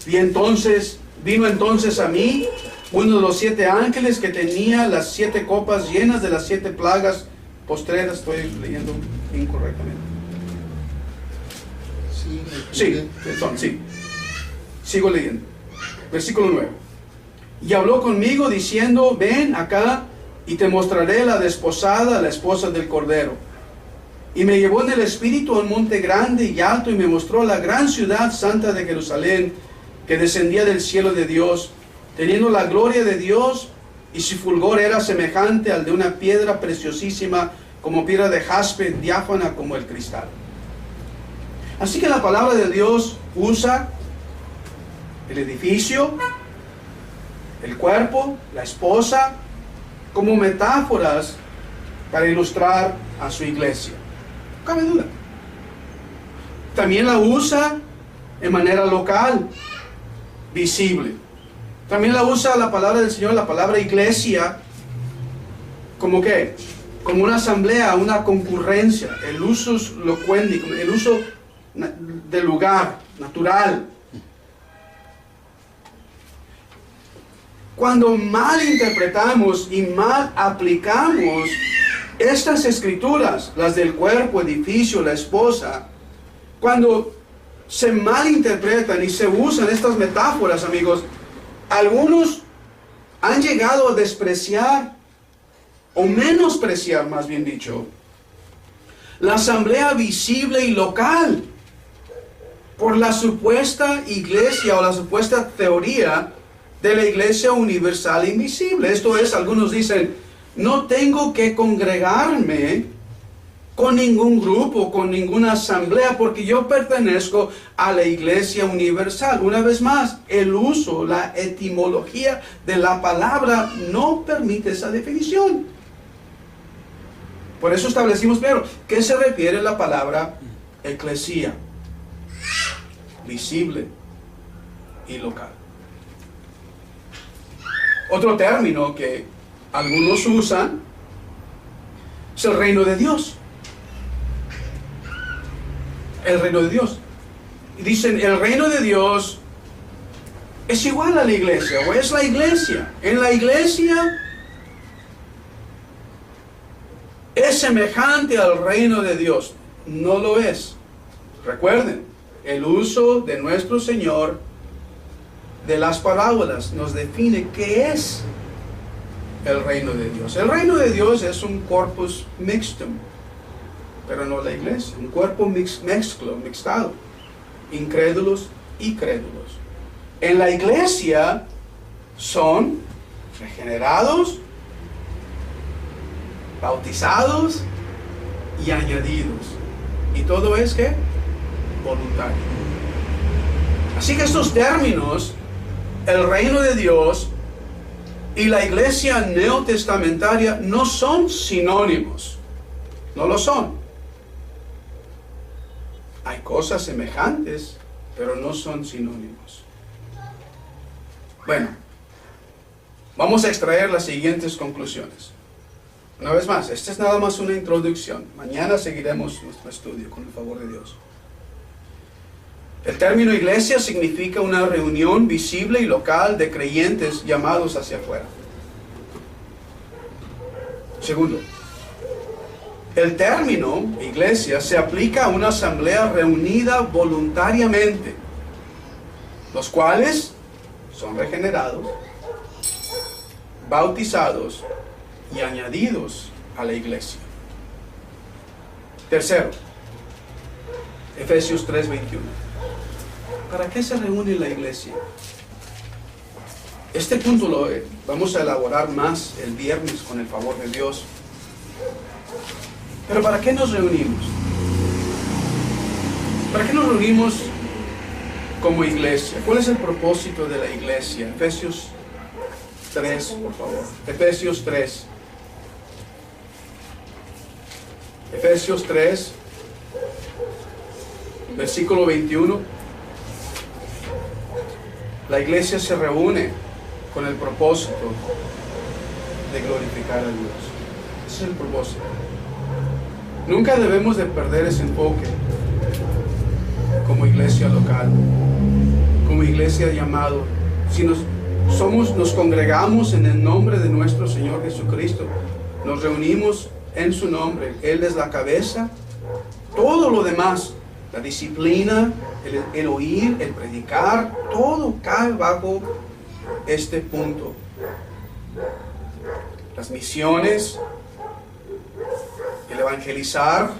A: Vino entonces a mí uno de los 7 ángeles que tenía las 7 copas llenas de las 7 plagas postreras. Estoy leyendo incorrectamente. Sí. Sigo leyendo. Versículo 9. Y habló conmigo diciendo, ven acá y te mostraré la desposada, la esposa del Cordero. Y me llevó en el espíritu a un monte grande y alto y me mostró la gran ciudad santa de Jerusalén, que descendía del cielo de Dios, teniendo la gloria de Dios, y su fulgor era semejante al de una piedra preciosísima, como piedra de jaspe, diáfana como el cristal. Así que la palabra de Dios usa el edificio, el cuerpo, la esposa, como metáforas para ilustrar a su iglesia. No cabe duda. También la usa en manera local, visible. También la usa la palabra del Señor, la palabra iglesia, como ¿qué? Como una asamblea, una concurrencia, el uso locuendi, el uso del lugar, natural. Cuando mal interpretamos y mal aplicamos estas escrituras, las del cuerpo, edificio, la esposa, cuando se malinterpretan y se usan estas metáforas, amigos, algunos han llegado a despreciar, o menospreciar, más bien dicho, la asamblea visible y local, por la supuesta iglesia o la supuesta teoría de la iglesia universal invisible. Esto es, algunos dicen, no tengo que congregarme con ningún grupo, con ninguna asamblea, porque yo pertenezco a la iglesia universal. Una vez más, el uso, la etimología de la palabra no permite esa definición. Por eso establecimos primero, ¿qué se refiere a la palabra eclesía? Visible y local. Otro término que algunos usan es el reino de Dios. El reino de Dios. Y dicen, el reino de Dios es igual a la iglesia, o es la iglesia. En la iglesia es semejante al reino de Dios. No lo es. Recuerden, el uso de nuestro Señor de las parábolas nos define qué es el reino de Dios. El reino de Dios es un corpus mixtum, pero no la iglesia, un cuerpo mixtado, incrédulos y crédulos. En la iglesia son regenerados, bautizados y añadidos. Y todo es ¿qué? Voluntario. Así que estos términos, el reino de Dios y la iglesia neotestamentaria, no son sinónimos. No lo son. Hay cosas semejantes, pero no son sinónimos. Bueno, vamos a extraer las siguientes conclusiones. Una vez más, esta es nada más una introducción. Mañana seguiremos nuestro estudio con el favor de Dios. El término iglesia significa una reunión visible y local de creyentes llamados hacia afuera. Segundo, el término iglesia se aplica a una asamblea reunida voluntariamente, los cuales son regenerados, bautizados y añadidos a la iglesia. Tercero, Efesios 3:21. ¿Para qué se reúne la iglesia? Este punto lo vamos a elaborar más el viernes con el favor de Dios. Pero ¿para qué nos reunimos? ¿Para qué nos reunimos como iglesia? ¿Cuál es el propósito de la iglesia? Efesios 3, por favor. Efesios 3. Efesios 3, versículo 21. La iglesia se reúne con el propósito de glorificar a Dios. Ese es el propósito. Nunca debemos de perder ese enfoque como iglesia local, como iglesia llamado. Si nos congregamos en el nombre de nuestro Señor Jesucristo, nos reunimos en su nombre, Él es la cabeza, todo lo demás, la disciplina, el oír, el predicar, todo cae bajo este punto. Las misiones, el evangelizar,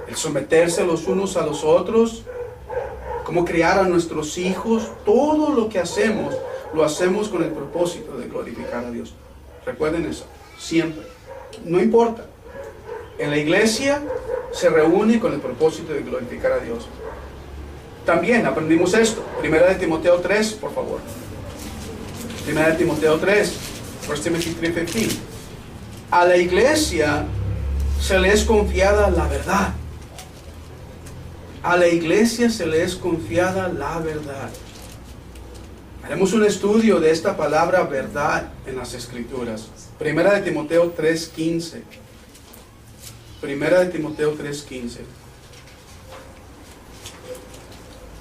A: el someterse los unos a los otros, cómo criar a nuestros hijos, todo lo que hacemos, lo hacemos con el propósito de glorificar a Dios. Recuerden eso, siempre. No importa. En la iglesia se reúne con el propósito de glorificar a Dios. También aprendimos esto. Primera de Timoteo 3, por favor. Primera de Timoteo 3, 1 Timothy 3:15. A la iglesia se le es confiada la verdad. A la iglesia se le es confiada la verdad. Haremos un estudio de esta palabra verdad en las Escrituras. Primera de Timoteo 3:15. Primera de Timoteo 3:15.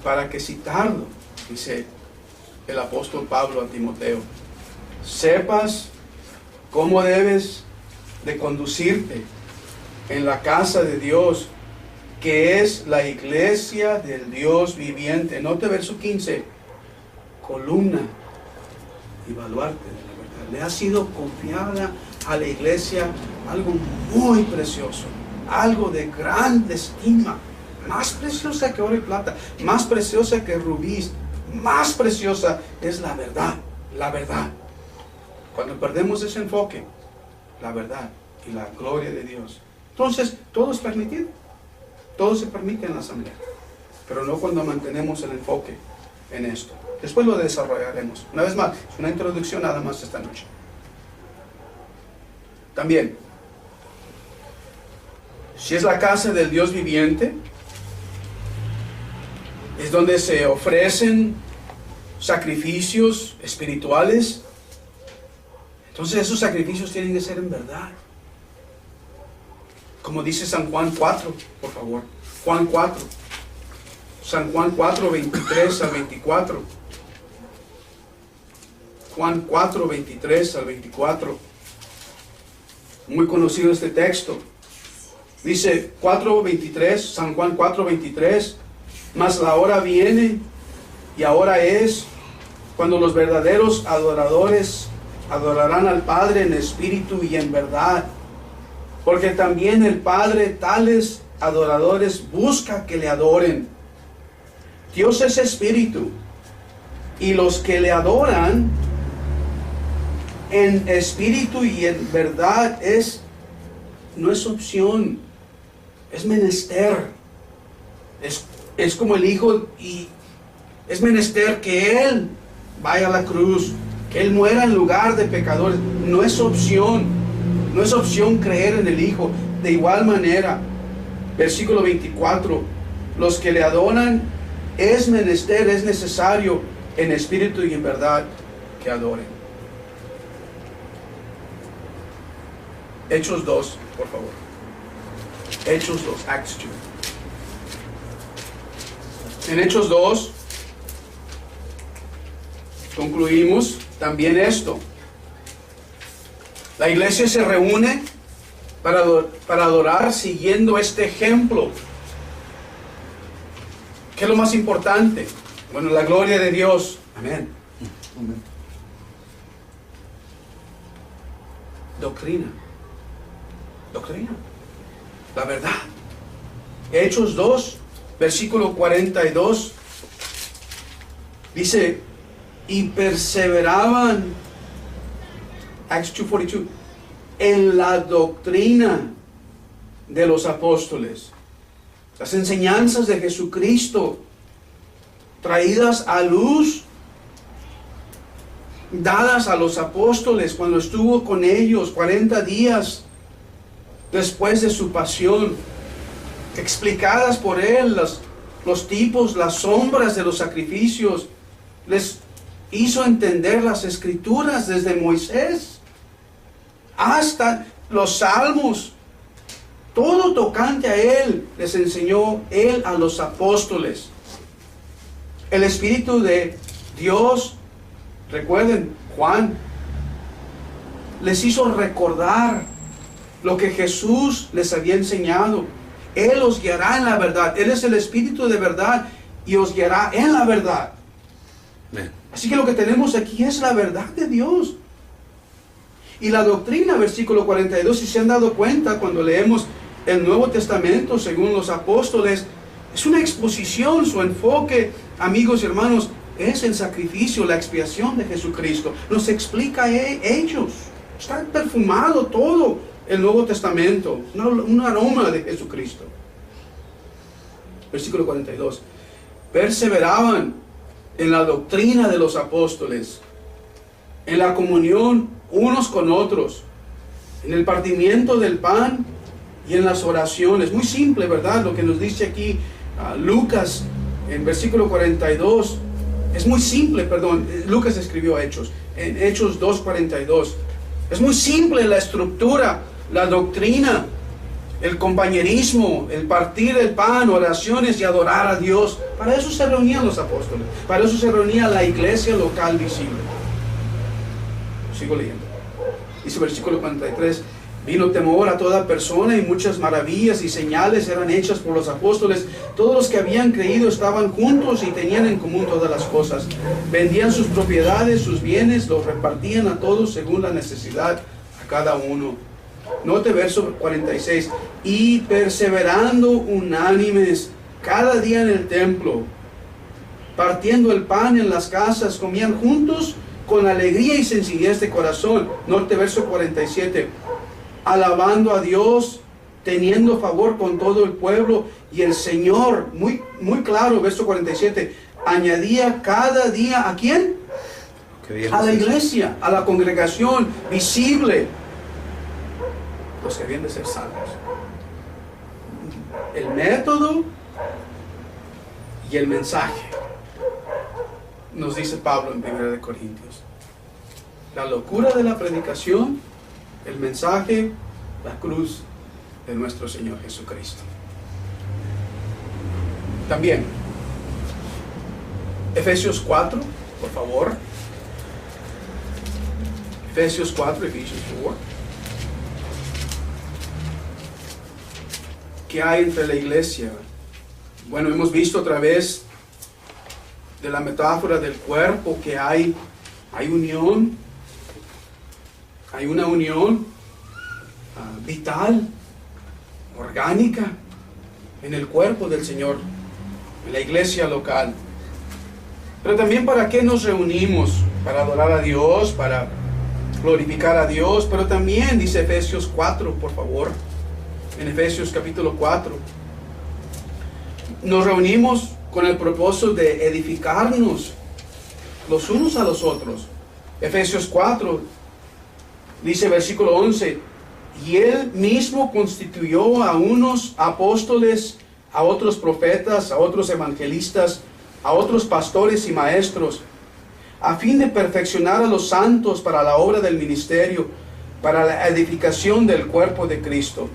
A: Para que citarlo, dice el apóstol Pablo a Timoteo, sepas cómo debes de conducirte en la casa de Dios, que es la iglesia del Dios viviente. Note verso 15, columna y baluarte de la verdad. Le ha sido confiada a la iglesia algo muy precioso, algo de gran estima, más preciosa que oro y plata, más preciosa que rubíes, más preciosa es la verdad, la verdad. Cuando perdemos ese enfoque, la verdad y la gloria de Dios, entonces todo es permitido, todo se permite en la asamblea, pero no cuando mantenemos el enfoque en esto. Después lo desarrollaremos. Una vez más, es una introducción nada más esta noche. También, si es la casa del Dios viviente, es donde se ofrecen sacrificios espirituales. Entonces esos sacrificios tienen que ser en verdad. Como dice San Juan 4, por favor. Juan 4. San Juan 4, 23 al 24. Juan 4, 23 al 24. Muy conocido este texto. Dice 4:23, San Juan 4:23. Mas la hora viene y ahora es cuando los verdaderos adoradores adorarán al Padre en espíritu y en verdad, porque también el Padre tales adoradores busca que le adoren. Dios es espíritu, y los que le adoran en espíritu y en verdad no es opción, es menester. Es como el Hijo, y es menester que Él vaya a la cruz, que Él muera en lugar de pecadores. No es opción, no es opción creer en el Hijo. De igual manera, versículo 24, los que le adoran es menester, es necesario en espíritu y en verdad que adoren. Hechos 2, por favor. Hechos 2, Acts 2. En Hechos 2 concluimos también esto. La iglesia se reúne para adorar siguiendo este ejemplo. ¿Qué es lo más importante? Bueno, la gloria de Dios. Amén. Amén. Doctrina. Doctrina. La verdad. Hechos 2. Versículo 42, dice, y perseveraban, Acts 2:42, en la doctrina de los apóstoles, las enseñanzas de Jesucristo, traídas a luz, dadas a los apóstoles cuando estuvo con ellos 40 días después de su pasión, explicadas por Él, los tipos, las sombras de los sacrificios. Les hizo entender las Escrituras desde Moisés hasta los Salmos. Todo tocante a Él les enseñó Él a los apóstoles. El Espíritu de Dios, recuerden, Juan, les hizo recordar lo que Jesús les había enseñado. Él os guiará en la verdad. Él es el Espíritu de verdad y os guiará en la verdad. Amén. Así que lo que tenemos aquí es la verdad de Dios. Y la doctrina, versículo 42, si se han dado cuenta cuando leemos el Nuevo Testamento según los apóstoles, es una exposición, su enfoque, amigos y hermanos, es el sacrificio, la expiación de Jesucristo. Nos explica ellos. Está perfumado todo el Nuevo Testamento, un aroma de Jesucristo. Versículo 42. Perseveraban en la doctrina de los apóstoles, en la comunión unos con otros, en el partimiento del pan y en las oraciones. Muy simple, ¿verdad? Lo que nos dice aquí Lucas en versículo 42. Es muy simple, perdón. Lucas escribió Hechos, en Hechos 2:42. Es muy simple la estructura, la doctrina, el compañerismo, el partir el pan, oraciones y adorar a Dios. Para eso se reunían los apóstoles. Para eso se reunía la iglesia local visible. Sigo leyendo. Dice versículo 43. Vino temor a toda persona y muchas maravillas y señales eran hechas por los apóstoles. Todos los que habían creído estaban juntos y tenían en común todas las cosas. Vendían sus propiedades, sus bienes, los repartían a todos según la necesidad a cada uno. Note verso 46. Y perseverando unánimes cada día en el templo, partiendo el pan en las casas, comían juntos con alegría y sencillez de corazón. Note verso 47. Alabando a Dios, teniendo favor con todo el pueblo, y el Señor, muy claro, verso 47, añadía cada día, ¿a quién? A la iglesia, a la congregación visible, los que habían de ser salvos. El método y el mensaje, nos dice Pablo en 1 Corintios. La locura de la predicación, el mensaje, la cruz de nuestro Señor Jesucristo. También, Efesios 4, por favor. Efesios 4, Efesios 4. ¿Qué hay entre la iglesia? Bueno, hemos visto a través de la metáfora del cuerpo que hay unión. Hay una unión vital, orgánica, en el cuerpo del Señor, en la iglesia local. Pero también, ¿para qué nos reunimos? Para adorar a Dios, para glorificar a Dios, pero también, dice Efesios 4, por favor, en Efesios capítulo 4, nos reunimos con el propósito de edificarnos los unos a los otros. Efesios 4, dice versículo 11, y Él mismo constituyó a unos apóstoles, a otros profetas, a otros evangelistas, a otros pastores y maestros, a fin de perfeccionar a los santos para la obra del ministerio, para la edificación del cuerpo de Cristo,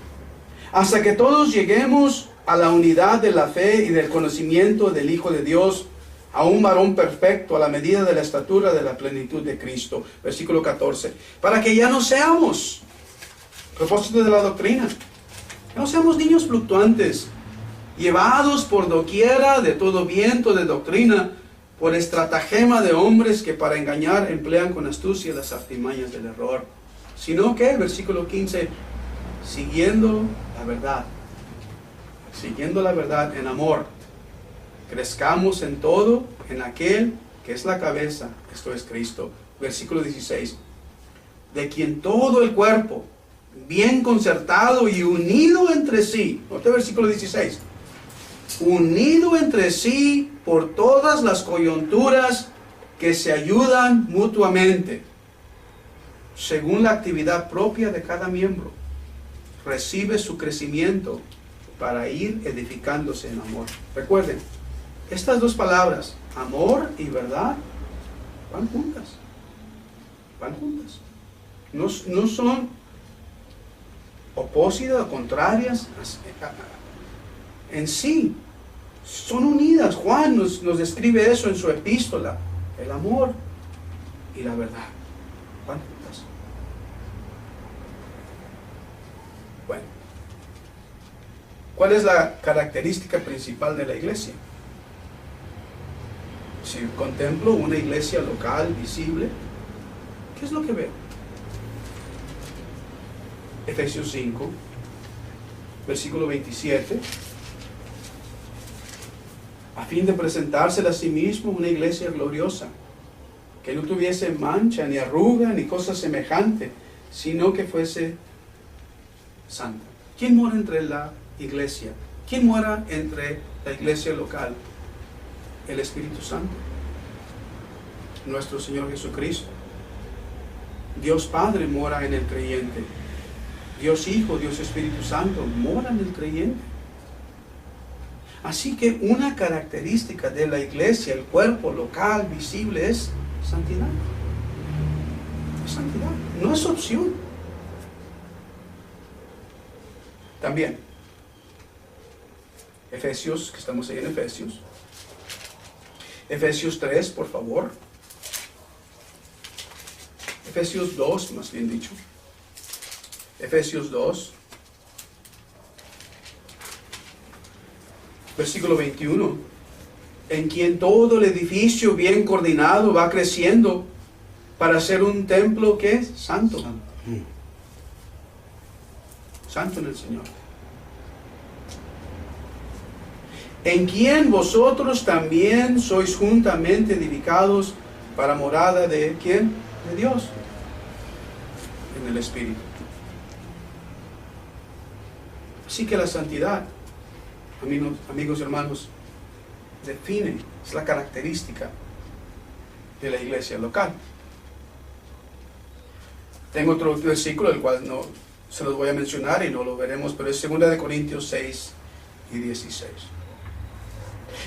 A: hasta que todos lleguemos a la unidad de la fe y del conocimiento del Hijo de Dios, a un varón perfecto, a la medida de la estatura de la plenitud de Cristo. Versículo 14. Para que ya no seamos, propósito de la doctrina, no seamos niños fluctuantes, llevados por doquiera de todo viento de doctrina, por estratagema de hombres que para engañar emplean con astucia las artimañas del error, sino que, versículo 15, siguiendo la verdad en amor, crezcamos en todo en aquel que es la cabeza, esto es Cristo. Versículo 16, de quien todo el cuerpo, bien concertado y unido entre sí, note versículo 16, unido entre sí por todas las coyunturas que se ayudan mutuamente, según la actividad propia de cada miembro, recibe su crecimiento para ir edificándose en amor. Recuerden, estas dos palabras, amor y verdad, van juntas. Van juntas. No son opósitas o contrarias en sí. Son unidas. Juan nos describe eso en su epístola. El amor y la verdad van juntas. Bueno, ¿cuál es la característica principal de la iglesia? Si contemplo una iglesia local, visible, ¿qué es lo que veo? Efesios 5, versículo 27. A fin de presentársela a sí mismo una iglesia gloriosa, que no tuviese mancha, ni arruga, ni cosa semejante, sino que fuese santa. ¿Quién mora entre la iglesia? ¿Quién mora entre la iglesia local? El Espíritu Santo. Nuestro Señor Jesucristo. Dios Padre mora en el creyente. Dios Hijo, Dios Espíritu Santo mora en el creyente. Así que una característica de la iglesia, el cuerpo local, visible, es santidad. Es santidad, no es opción. También, Efesios, que estamos ahí en Efesios. Efesios 3, por favor. Efesios 2, más bien dicho. Efesios 2, versículo 21. En quien todo el edificio bien coordinado va creciendo para ser un templo que es santo. Santo en el Señor. En quien vosotros también sois juntamente edificados para morada de ¿quién? De Dios. En el Espíritu. Así que la santidad, amigos hermanos, define, es la característica de la iglesia local. Tengo otro versículo, el cual no se los voy a mencionar y no lo veremos, pero es 2 de Corintios 6 y 16.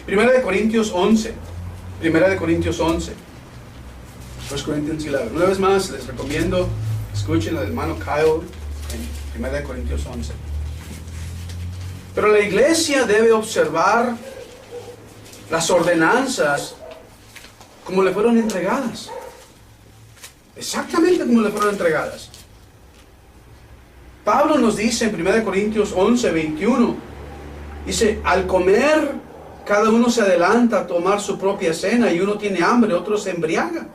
A: 1 de Corintios 11. 1 de Corintios 11. 1 Corinthians 11. Una vez más, les recomiendo, escuchen al hermano Kyle en 1 de Corintios 11. Pero la iglesia debe observar las ordenanzas como le fueron entregadas. Exactamente como le fueron entregadas. Pablo nos dice en 1 Corintios 11, 21, dice, al comer, cada uno se adelanta a tomar su propia cena y uno tiene hambre, otro se embriaga.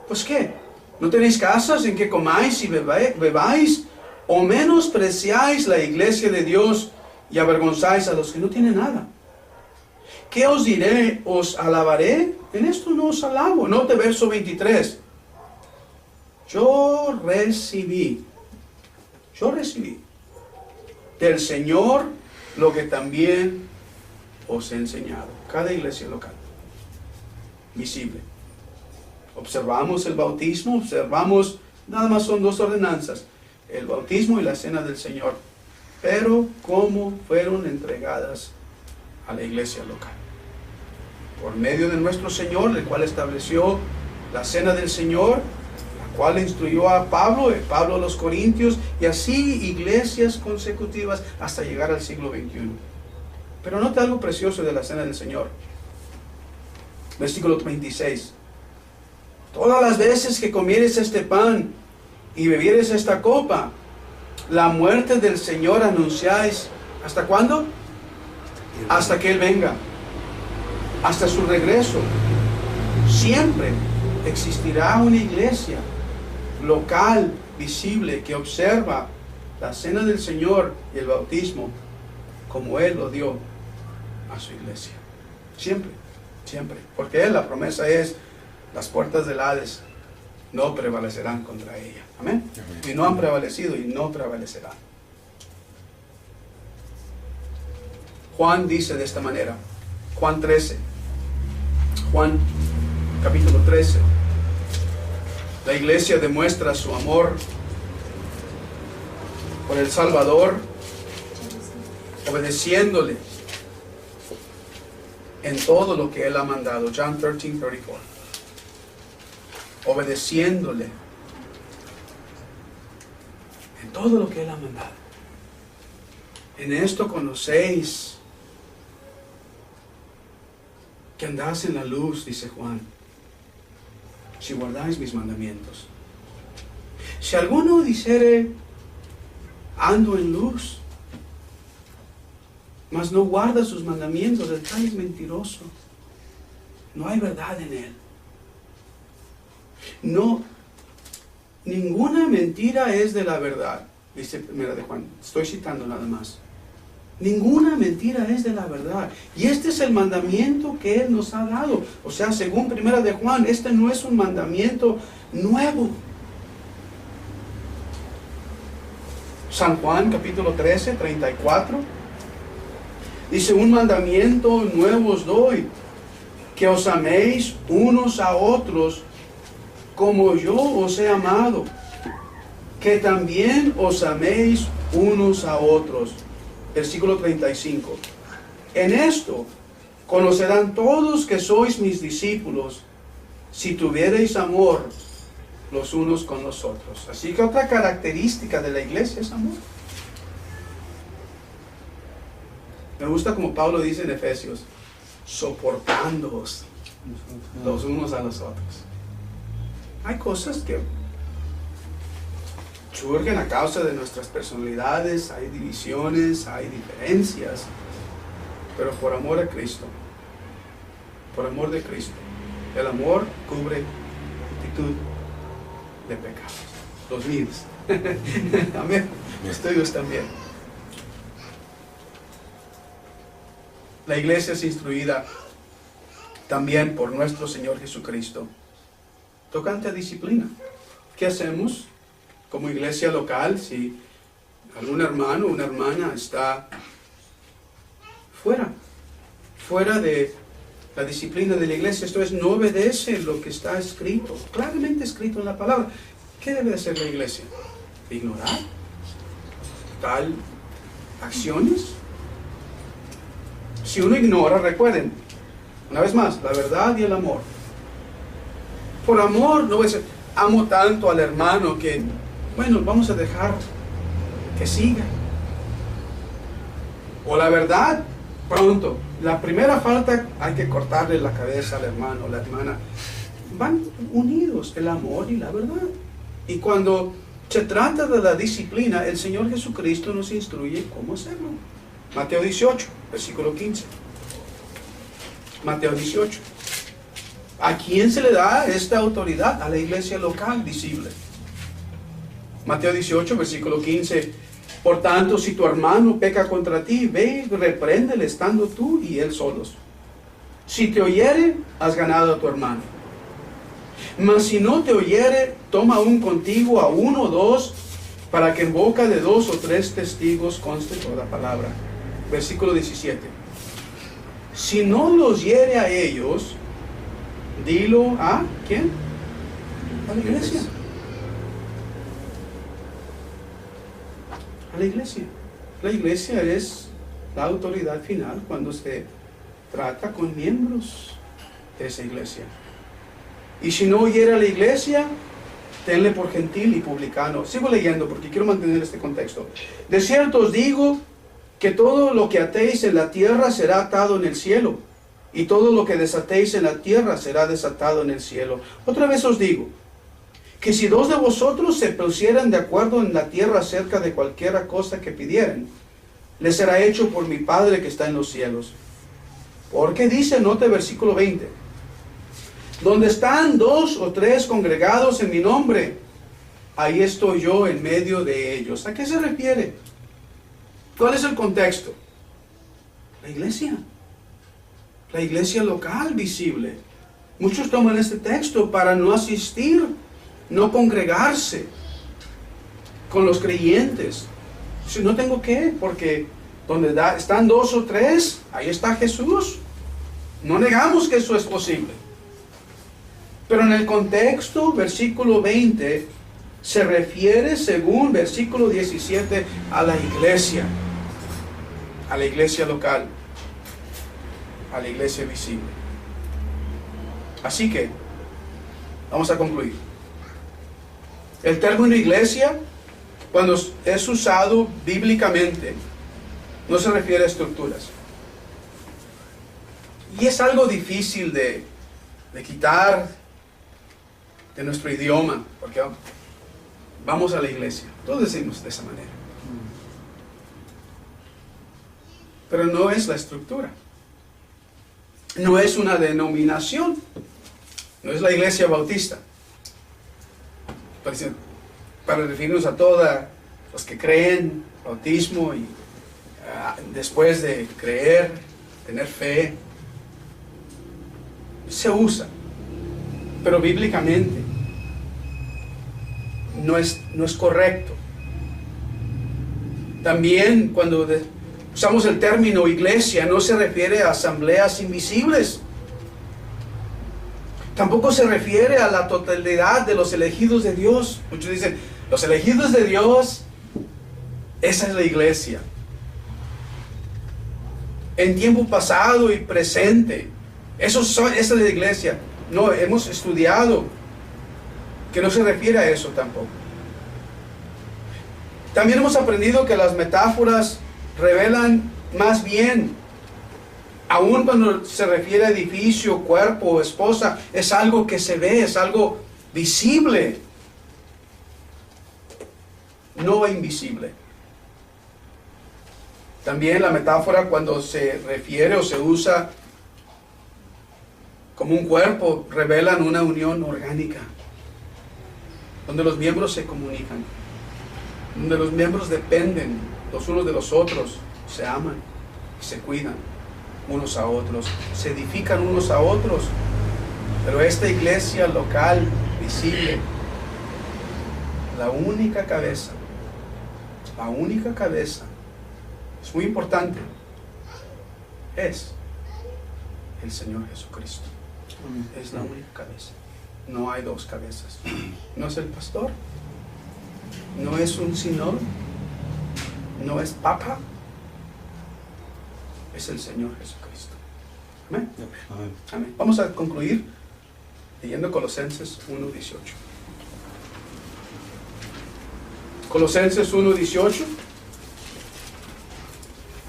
A: Pues ¿qué? ¿No tenéis casas en que comáis y bebáis? ¿O menospreciáis la iglesia de Dios y avergonzáis a los que no tienen nada? ¿Qué os diré? ¿Os alabaré? En esto no os alabo. Note verso 23. Yo recibí del Señor lo que también os he enseñado. Cada iglesia local, visible. Observamos el bautismo, nada más son dos ordenanzas. El bautismo y la cena del Señor, pero cómo fueron entregadas a la iglesia local. Por medio de nuestro Señor, el cual estableció la cena del Señor, la cual instruyó a Pablo a los Corintios, y así iglesias consecutivas hasta llegar al siglo XXI. Pero note algo precioso de la cena del Señor. Versículo 26. Todas las veces que comieres este pan y bebieres esta copa, la muerte del Señor anunciáis. ¿Hasta cuándo? Hasta que Él venga. Hasta su regreso. Siempre existirá una iglesia local, visible, que observa la cena del Señor y el bautismo como Él lo dio a su iglesia. Siempre, siempre. Porque la promesa es, las puertas del Hades no prevalecerán contra ella. Amén. Y no han prevalecido y no prevalecerán. Juan dice de esta manera, Juan 13, Juan capítulo 13, la iglesia demuestra su amor por el Salvador, obedeciéndole en todo lo que Él ha mandado. John 13:34. Obedeciéndole en todo lo que Él ha mandado. En esto conocéis que andáis en la luz, dice Juan, si guardáis mis mandamientos. Si alguno dijere, ando en luz, mas no guarda sus mandamientos, el tal es mentiroso. No hay verdad en él. No, ninguna mentira es de la verdad, dice 1 de Juan. Estoy citando nada más. Ninguna mentira es de la verdad. Y este es el mandamiento que Él nos ha dado. O sea, según 1 de Juan, este no es un mandamiento nuevo. San Juan capítulo 13, 34. Dice, un mandamiento nuevo os doy, que os améis unos a otros como yo os he amado, que también os améis unos a otros. Versículo 35. En esto conocerán todos que sois mis discípulos, si tuviereis amor los unos con los otros. Así que otra característica de la iglesia es amor. Me gusta como Pablo dice en Efesios, soportándoos los unos a los otros. Hay cosas que surgen a causa de nuestras personalidades, hay divisiones, hay diferencias, pero por amor a Cristo, por amor de Cristo, el amor cubre multitud de pecados, los míos. Amén. Los tuyos también. La iglesia es instruida también por nuestro Señor Jesucristo tocante a disciplina. ¿Qué hacemos como iglesia local si algún hermano o una hermana está fuera de la disciplina de la iglesia? Esto es, no obedece lo que está escrito, claramente escrito en la palabra. ¿Qué debe hacer la iglesia? ¿Ignorar tal acciones? Si uno ignora, recuerden, una vez más, la verdad y el amor. Por amor, no voy a decir, amo tanto al hermano que, bueno, vamos a dejar que siga. O la verdad, pronto, la primera falta hay que cortarle la cabeza al hermano o la hermana. Van unidos el amor y la verdad. Y cuando se trata de la disciplina, el Señor Jesucristo nos instruye cómo hacerlo. Mateo 18, versículo 15. Mateo 18. ¿A quién se le da esta autoridad? A la iglesia local visible. Mateo 18, versículo 15. Por tanto, si tu hermano peca contra ti, ve y repréndele estando tú y él solos. Si te oyere, has ganado a tu hermano. Mas si no te oyere, toma aún contigo a uno o dos, para que en boca de 2 o 3 testigos conste toda palabra. Versículo 17. Si no los hiere a ellos, dilo a ¿quién? A la iglesia. A la iglesia. La iglesia es la autoridad final cuando se trata con miembros de esa iglesia. Y si no oyere a la iglesia, tenle por gentil y publicano. Sigo leyendo porque quiero mantener este contexto. De cierto os digo que todo lo que atéis en la tierra será atado en el cielo, y todo lo que desatéis en la tierra será desatado en el cielo. Otra vez os digo, que si 2 de vosotros se pusieran de acuerdo en la tierra acerca de cualquiera cosa que pidieren, les será hecho por mi Padre que está en los cielos. Porque dice, note versículo 20, donde están 2 o 3 congregados en mi nombre, ahí estoy yo en medio de ellos. ¿A qué se refiere? ¿Cuál es el contexto? La iglesia local visible. Muchos toman este texto para no asistir, no congregarse con los creyentes. Si no tengo que, porque donde están 2 o 3, ahí está Jesús. No negamos que eso es posible. Pero en el contexto, versículo 20, se refiere, según versículo 17, a la iglesia local, a la iglesia visible. Así que, vamos a concluir. El término iglesia, cuando es usado bíblicamente, no se refiere a estructuras. Y es algo difícil de quitar de nuestro idioma, porque vamos a la iglesia, todos decimos de esa manera. Pero no es la estructura, no es una denominación, no es la iglesia bautista, para referirnos a todos los que creen bautismo y después de creer, tener fe, se usa, pero bíblicamente no es correcto. También cuando usamos el término iglesia, no se refiere a asambleas invisibles. Tampoco se refiere a la totalidad de los elegidos de Dios. Muchos dicen, los elegidos de Dios, esa es la iglesia. En tiempo pasado y presente, esa es la iglesia. No, hemos estudiado que no se refiere a eso tampoco. También hemos aprendido que las metáforas revelan más bien, aun cuando se refiere a edificio, cuerpo, esposa, es algo que se ve, es algo visible, no invisible. También la metáfora cuando se refiere o se usa como un cuerpo, revelan una unión orgánica, donde los miembros se comunican, donde los miembros dependen los unos de los otros, se aman, se cuidan unos a otros, se edifican unos a otros. Pero esta iglesia local, visible, la única cabeza, es muy importante, es el Señor Jesucristo. Es la única cabeza. No hay dos cabezas. No es el pastor, no es un sinodal, no es papa, es el Señor Jesucristo. Amén. Amén. Vamos a concluir leyendo Colosenses 1:18. Colosenses 1:18.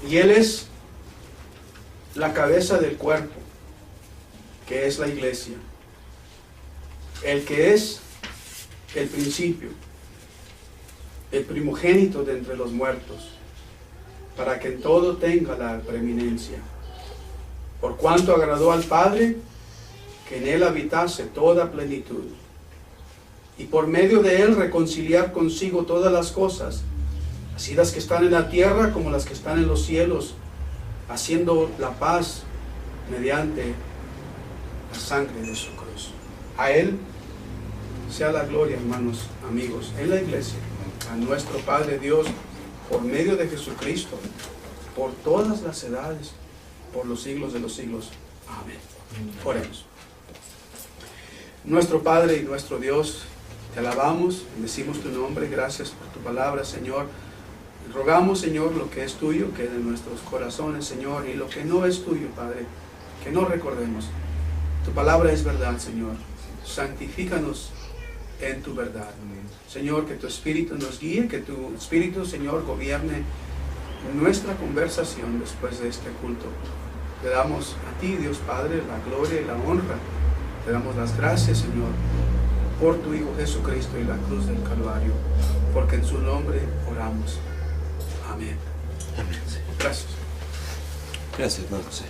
A: Y Él es la cabeza del cuerpo, que es la iglesia. El que es el principio, el primogénito de entre los muertos, para que en todo tenga la preeminencia. Por cuanto agradó al Padre que en Él habitase toda plenitud, y por medio de Él reconciliar consigo todas las cosas, así las que están en la tierra como las que están en los cielos, haciendo la paz mediante la sangre de su cruz. A Él sea la gloria, hermanos, amigos, en la iglesia, a nuestro Padre Dios, por medio de Jesucristo, por todas las edades, por los siglos de los siglos. Amén. Oremos. Nuestro Padre y nuestro Dios, te alabamos, bendecimos tu nombre, gracias por tu palabra, Señor. Rogamos, Señor, lo que es tuyo quede en nuestros corazones, Señor, y lo que no es tuyo, Padre, que no recordemos. Tu palabra es verdad, Señor. Santifícanos en tu verdad. Señor, que tu Espíritu nos guíe, que tu Espíritu, Señor, gobierne nuestra conversación después de este culto. Te damos a ti, Dios Padre, la gloria y la honra. Te damos las gracias, Señor, por tu Hijo Jesucristo y la cruz del Calvario, porque en su nombre oramos. Amén.
B: Amén.
A: Gracias.
B: Gracias, hermano José.